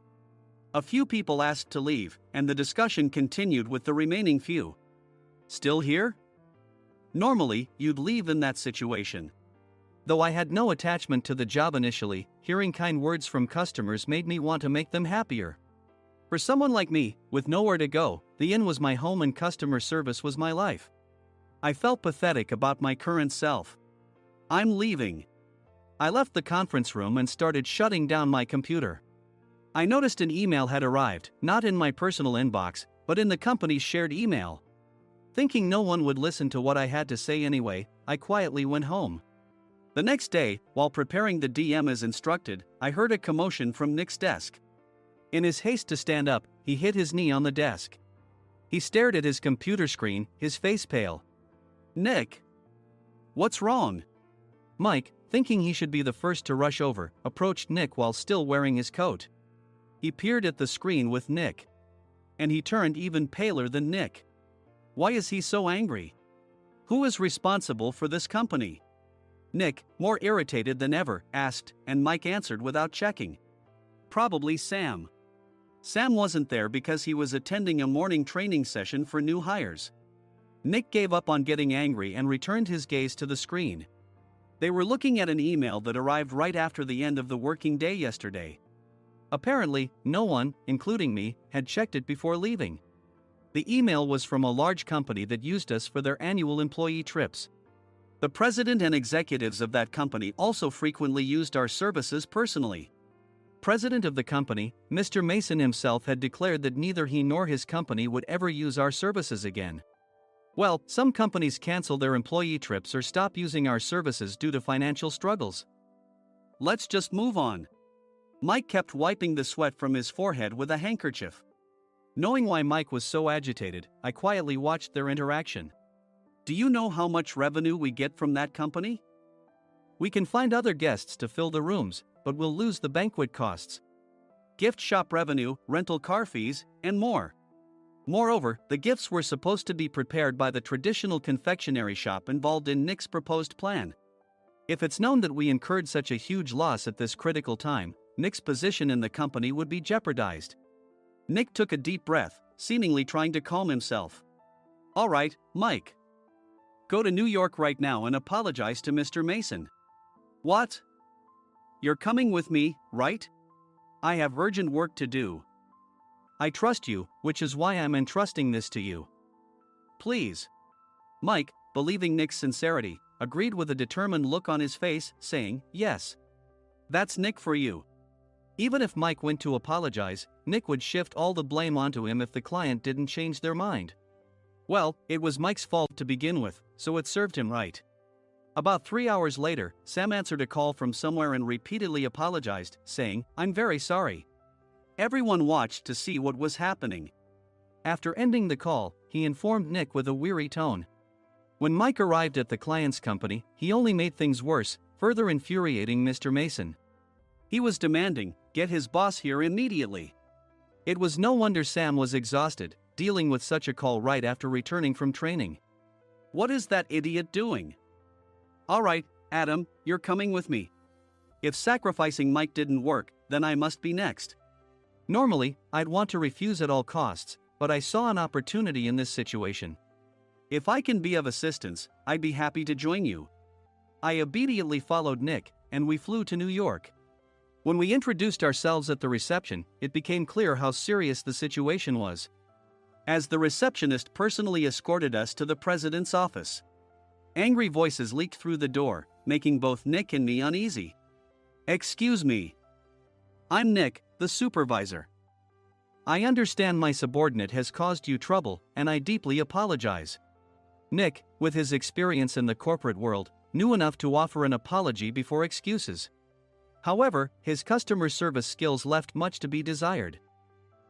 A few people asked to leave, and the discussion continued with the remaining few. "Still here?" Normally, you'd leave in that situation. Though I had no attachment to the job initially, hearing kind words from customers made me want to make them happier. For someone like me, with nowhere to go, the inn was my home and customer service was my life. I felt pathetic about my current self. I'm leaving. I left the conference room and started shutting down my computer. I noticed an email had arrived, not in my personal inbox, but in the company's shared email. Thinking no one would listen to what I had to say anyway, I quietly went home. The next day, while preparing the DM as instructed, I heard a commotion from Nick's desk. In his haste to stand up, he hit his knee on the desk. He stared at his computer screen, his face pale. "Nick! What's wrong?" Mike, thinking he should be the first to rush over, approached Nick while still wearing his coat. He peered at the screen with Nick. And he turned even paler than Nick. Why is he so angry? Who is responsible for this company? Nick, more irritated than ever, asked, and Mike answered without checking. Probably Sam. Sam wasn't there because he was attending a morning training session for new hires. Nick gave up on getting angry and returned his gaze to the screen. They were looking at an email that arrived right after the end of the working day yesterday. Apparently, no one, including me, had checked it before leaving. The email was from a large company that used us for their annual employee trips. The president and executives of that company also frequently used our services personally. President of the company, Mr. Mason himself had declared that neither he nor his company would ever use our services again. Well, some companies cancel their employee trips or stop using our services due to financial struggles. Let's just move on. Mike kept wiping the sweat from his forehead with a handkerchief. Knowing why Mike was so agitated, I quietly watched their interaction. Do you know how much revenue we get from that company? We can find other guests to fill the rooms, but we'll lose the banquet costs, gift shop revenue, rental car fees, and more. Moreover, the gifts were supposed to be prepared by the traditional confectionery shop involved in Nick's proposed plan. If it's known that we incurred such a huge loss at this critical time, Nick's position in the company would be jeopardized. Nick took a deep breath, seemingly trying to calm himself. All right, Mike. Go to New York right now and apologize to Mr. Mason. What? You're coming with me, right? I have urgent work to do. I trust you, which is why I'm entrusting this to you. Please. Mike, believing Nick's sincerity, agreed with a determined look on his face, saying, yes. That's Nick for you. Even if Mike went to apologize, Nick would shift all the blame onto him if the client didn't change their mind. Well, it was Mike's fault to begin with, so it served him right. About 3 hours later, Sam answered a call from somewhere and repeatedly apologized, saying, I'm very sorry. Everyone watched to see what was happening. After ending the call, he informed Nick with a weary tone. When Mike arrived at the client's company, he only made things worse, further infuriating Mr. Mason. He was demanding, get his boss here immediately. It was no wonder Sam was exhausted, dealing with such a call right after returning from training. What is that idiot doing? All right, Adam, you're coming with me. If sacrificing Mike didn't work, then I must be next. Normally, I'd want to refuse at all costs, but I saw an opportunity in this situation. If I can be of assistance, I'd be happy to join you. I obediently followed Nick, and we flew to New York. When we introduced ourselves at the reception, it became clear how serious the situation was. As the receptionist personally escorted us to the president's office. Angry voices leaked through the door, making both Nick and me uneasy. Excuse me. I'm Nick, the supervisor. I understand my subordinate has caused you trouble, and I deeply apologize. Nick, with his experience in the corporate world, knew enough to offer an apology before excuses. However, his customer service skills left much to be desired.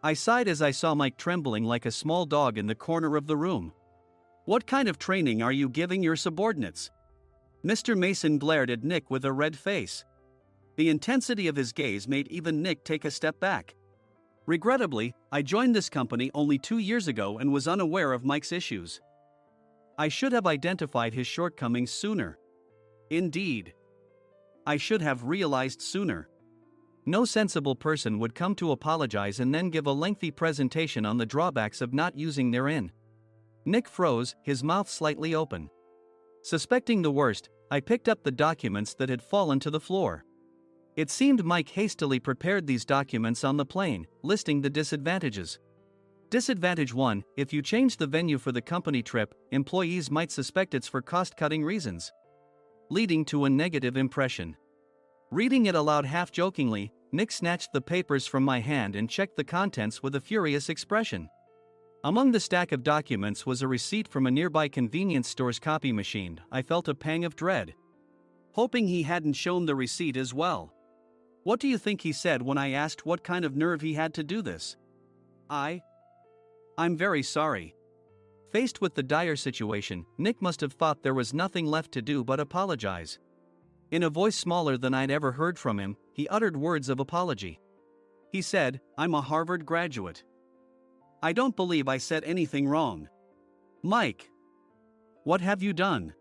I sighed as I saw Mike trembling like a small dog in the corner of the room. What kind of training are you giving your subordinates? Mr. Mason glared at Nick with a red face. The intensity of his gaze made even Nick take a step back. Regrettably, I joined this company only 2 years ago and was unaware of Mike's issues. I should have identified his shortcomings sooner. Indeed. I should have realized sooner. No sensible person would come to apologize and then give a lengthy presentation on the drawbacks of not using their inn. Nick froze, his mouth slightly open. Suspecting the worst, I picked up the documents that had fallen to the floor. It seemed Mike hastily prepared these documents on the plane, listing the disadvantages. Disadvantage 1: if you change the venue for the company trip, employees might suspect it's for cost-cutting reasons, leading to a negative impression. Reading it aloud half-jokingly, Nick snatched the papers from my hand and checked the contents with a furious expression. Among the stack of documents was a receipt from a nearby convenience store's copy machine. I felt a pang of dread, hoping he hadn't shown the receipt as well. What do you think he said when I asked what kind of nerve he had to do this? I'm very sorry. Faced with the dire situation, Nick must have thought there was nothing left to do but apologize. In a voice smaller than I'd ever heard from him, he uttered words of apology. He said, "I'm a Harvard graduate. I don't believe I said anything wrong." Mike! What have you done?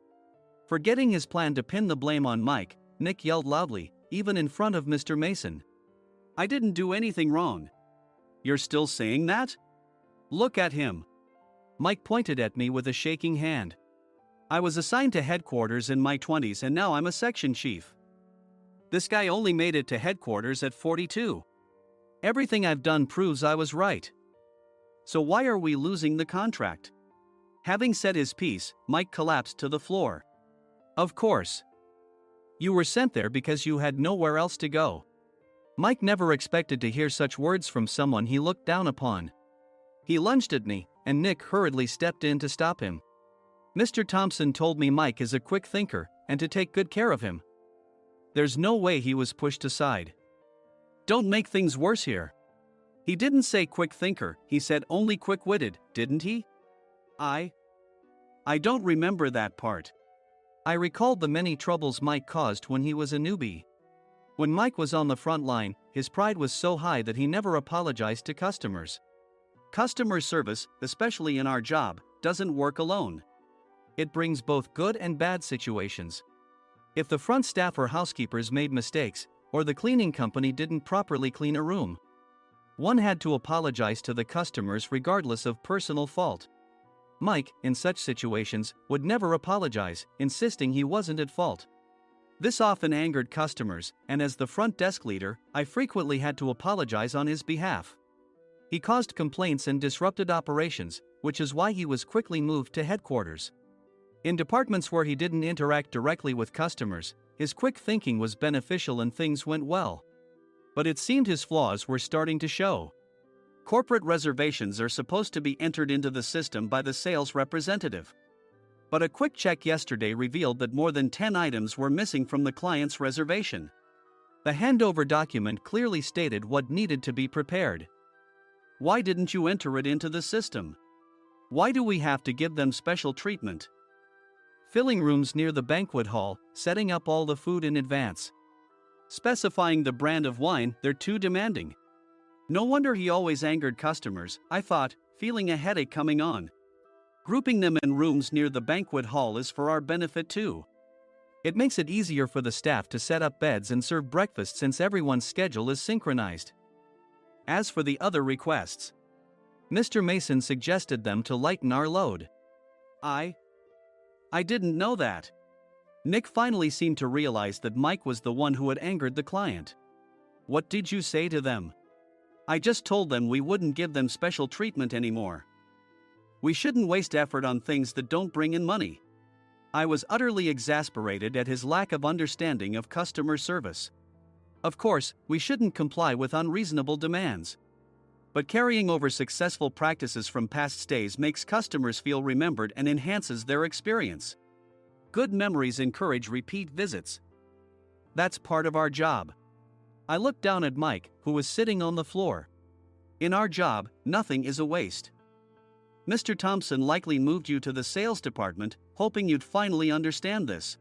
Forgetting his plan to pin the blame on Mike, Nick yelled loudly, even in front of Mr. Mason. "I didn't do anything wrong." "You're still saying that? Look at him." Mike pointed at me with a shaking hand. "I was assigned to headquarters in my 20s and now I'm a section chief. This guy only made it to headquarters at 42. Everything I've done proves I was right. So why are we losing the contract?" Having said his piece, Mike collapsed to the floor. "Of course. You were sent there because you had nowhere else to go." Mike never expected to hear such words from someone he looked down upon. He lunged at me, and Nick hurriedly stepped in to stop him. "Mr. Thompson told me Mike is a quick thinker, and to take good care of him." There's no way he was pushed aside. "Don't make things worse here. He didn't say quick thinker, he said only quick-witted, didn't he?" I don't remember that part. I recalled the many troubles Mike caused when he was a newbie. When Mike was on the front line, his pride was so high that he never apologized to customers. Customer service, especially in our job, doesn't work alone. It brings both good and bad situations. If the front staff or housekeepers made mistakes, or the cleaning company didn't properly clean a room, one had to apologize to the customers regardless of personal fault. Mike, in such situations, would never apologize, insisting he wasn't at fault. This often angered customers, and as the front desk leader, I frequently had to apologize on his behalf. He caused complaints and disrupted operations, which is why he was quickly moved to headquarters. In departments where he didn't interact directly with customers, his quick thinking was beneficial and things went well. But it seemed his flaws were starting to show. Corporate reservations are supposed to be entered into the system by the sales representative. But a quick check yesterday revealed that more than 10 items were missing from the client's reservation. The handover document clearly stated what needed to be prepared. Why didn't you enter it into the system? Why do we have to give them special treatment? Filling rooms near the banquet hall, setting up all the food in advance. Specifying the brand of wine, they're too demanding. No wonder he always angered customers, I thought, feeling a headache coming on. Grouping them in rooms near the banquet hall is for our benefit too. It makes it easier for the staff to set up beds and serve breakfast since everyone's schedule is synchronized. As for the other requests, Mr. Mason suggested them to lighten our load. I didn't know that. Nick finally seemed to realize that Mike was the one who had angered the client. What did you say to them? I just told them we wouldn't give them special treatment anymore. We shouldn't waste effort on things that don't bring in money. I was utterly exasperated at his lack of understanding of customer service. Of course, we shouldn't comply with unreasonable demands. But carrying over successful practices from past stays makes customers feel remembered and enhances their experience. Good memories encourage repeat visits. That's part of our job. I looked down at Mike, who was sitting on the floor. In our job, nothing is a waste. Mr. Thompson likely moved you to the sales department, hoping you'd finally understand this.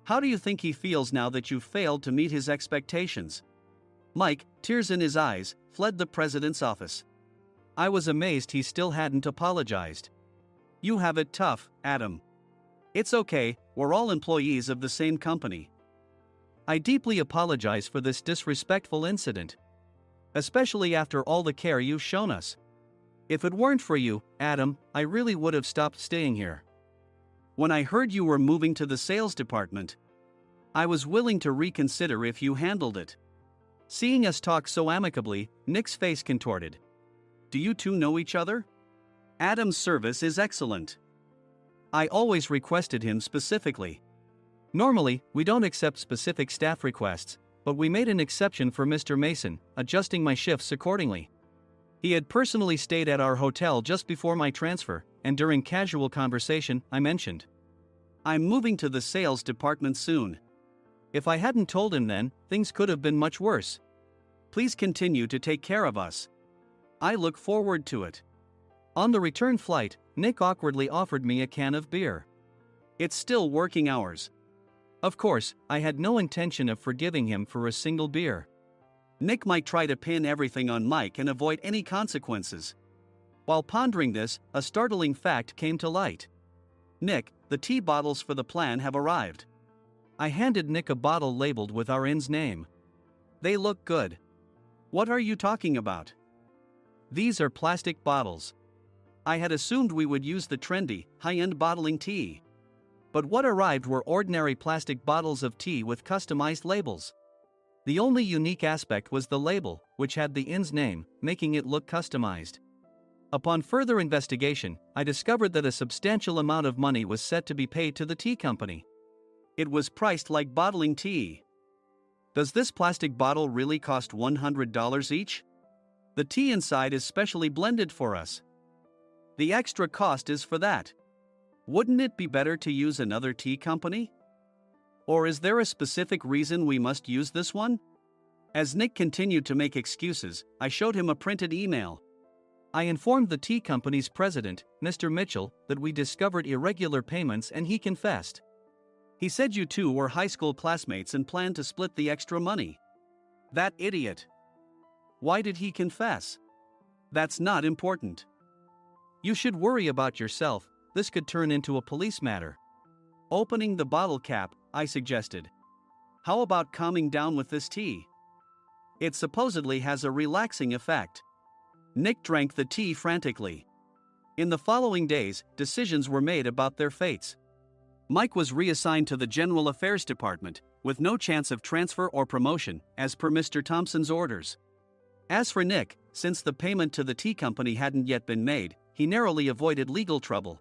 How do you think he feels now that you failed to meet his expectations? Mike, tears in his eyes, fled the president's office. I was amazed he still hadn't apologized. You have it tough, Adam. It's okay, we're all employees of the same company. I deeply apologize for this disrespectful incident. Especially after all the care you've shown us. If it weren't for you, Adam, I really would have stopped staying here. When I heard you were moving to the sales department, I was willing to reconsider if you handled it. Seeing us talk so amicably, Nick's face contorted. Do you two know each other? Adam's service is excellent. I always requested him specifically. Normally, we don't accept specific staff requests, but we made an exception for Mr. Mason, adjusting my shifts accordingly. He had personally stayed at our hotel just before my transfer, and during casual conversation, I mentioned, I'm moving to the sales department soon. If I hadn't told him then, things could have been much worse. Please continue to take care of us. I look forward to it. On the return flight, Nick awkwardly offered me a can of beer. It's still working hours. Of course, I had no intention of forgiving him for a single beer. Nick might try to pin everything on Mike and avoid any consequences. While pondering this, a startling fact came to light. Nick, the tea bottles for the plan have arrived. I handed Nick a bottle labeled with our inn's name. They look good. What are you talking about? These are plastic bottles. I had assumed we would use the trendy, high-end bottling tea. But what arrived were ordinary plastic bottles of tea with customized labels. The only unique aspect was the label, which had the inn's name, making it look customized. Upon further investigation, I discovered that a substantial amount of money was set to be paid to the tea company. It was priced like bottling tea. Does this plastic bottle really cost $100 each? The tea inside is specially blended for us. The extra cost is for that. Wouldn't it be better to use another tea company? Or is there a specific reason we must use this one? As Nick continued to make excuses, I showed him a printed email. I informed the tea company's president, Mr. Mitchell, that we discovered irregular payments and he confessed. He said you two were high school classmates and planned to split the extra money. That idiot. Why did he confess? That's not important. You should worry about yourself, this could turn into a police matter. Opening the bottle cap, I suggested. How about calming down with this tea? It supposedly has a relaxing effect. Nick drank the tea frantically. In the following days, decisions were made about their fates. Mike was reassigned to the General Affairs Department, with no chance of transfer or promotion, as per Mr. Thompson's orders. As for Nick, since the payment to the tea company hadn't yet been made, he narrowly avoided legal trouble.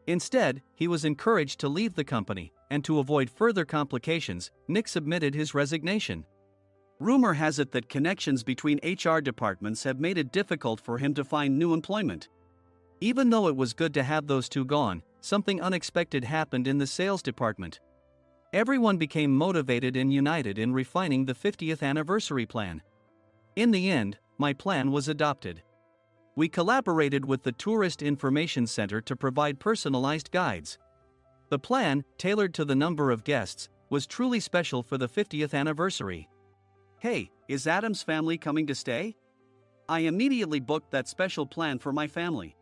Instead, he was encouraged to leave the company, and to avoid further complications, Nick submitted his resignation. Rumor has it that connections between HR departments have made it difficult for him to find new employment. Even though it was good to have those two gone, something unexpected happened in the sales department. Everyone became motivated and united in refining the 50th anniversary plan. In the end, my plan was adopted. We collaborated with the Tourist Information Center to provide personalized guides. The plan, tailored to the number of guests, was truly special for the 50th anniversary. Hey, is Adam's family coming to stay? I immediately booked that special plan for my family.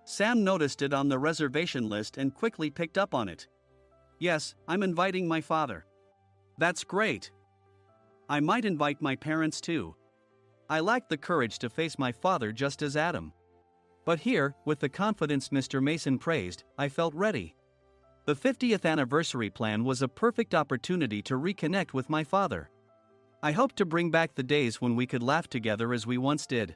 Sam noticed it on the reservation list and quickly picked up on it. Yes, I'm inviting my father. That's great. I might invite my parents too. I lacked the courage to face my father just as Adam. But here, with the confidence Mr. Mason praised, I felt ready. The 50th anniversary plan was a perfect opportunity to reconnect with my father. I hoped to bring back the days when we could laugh together as we once did.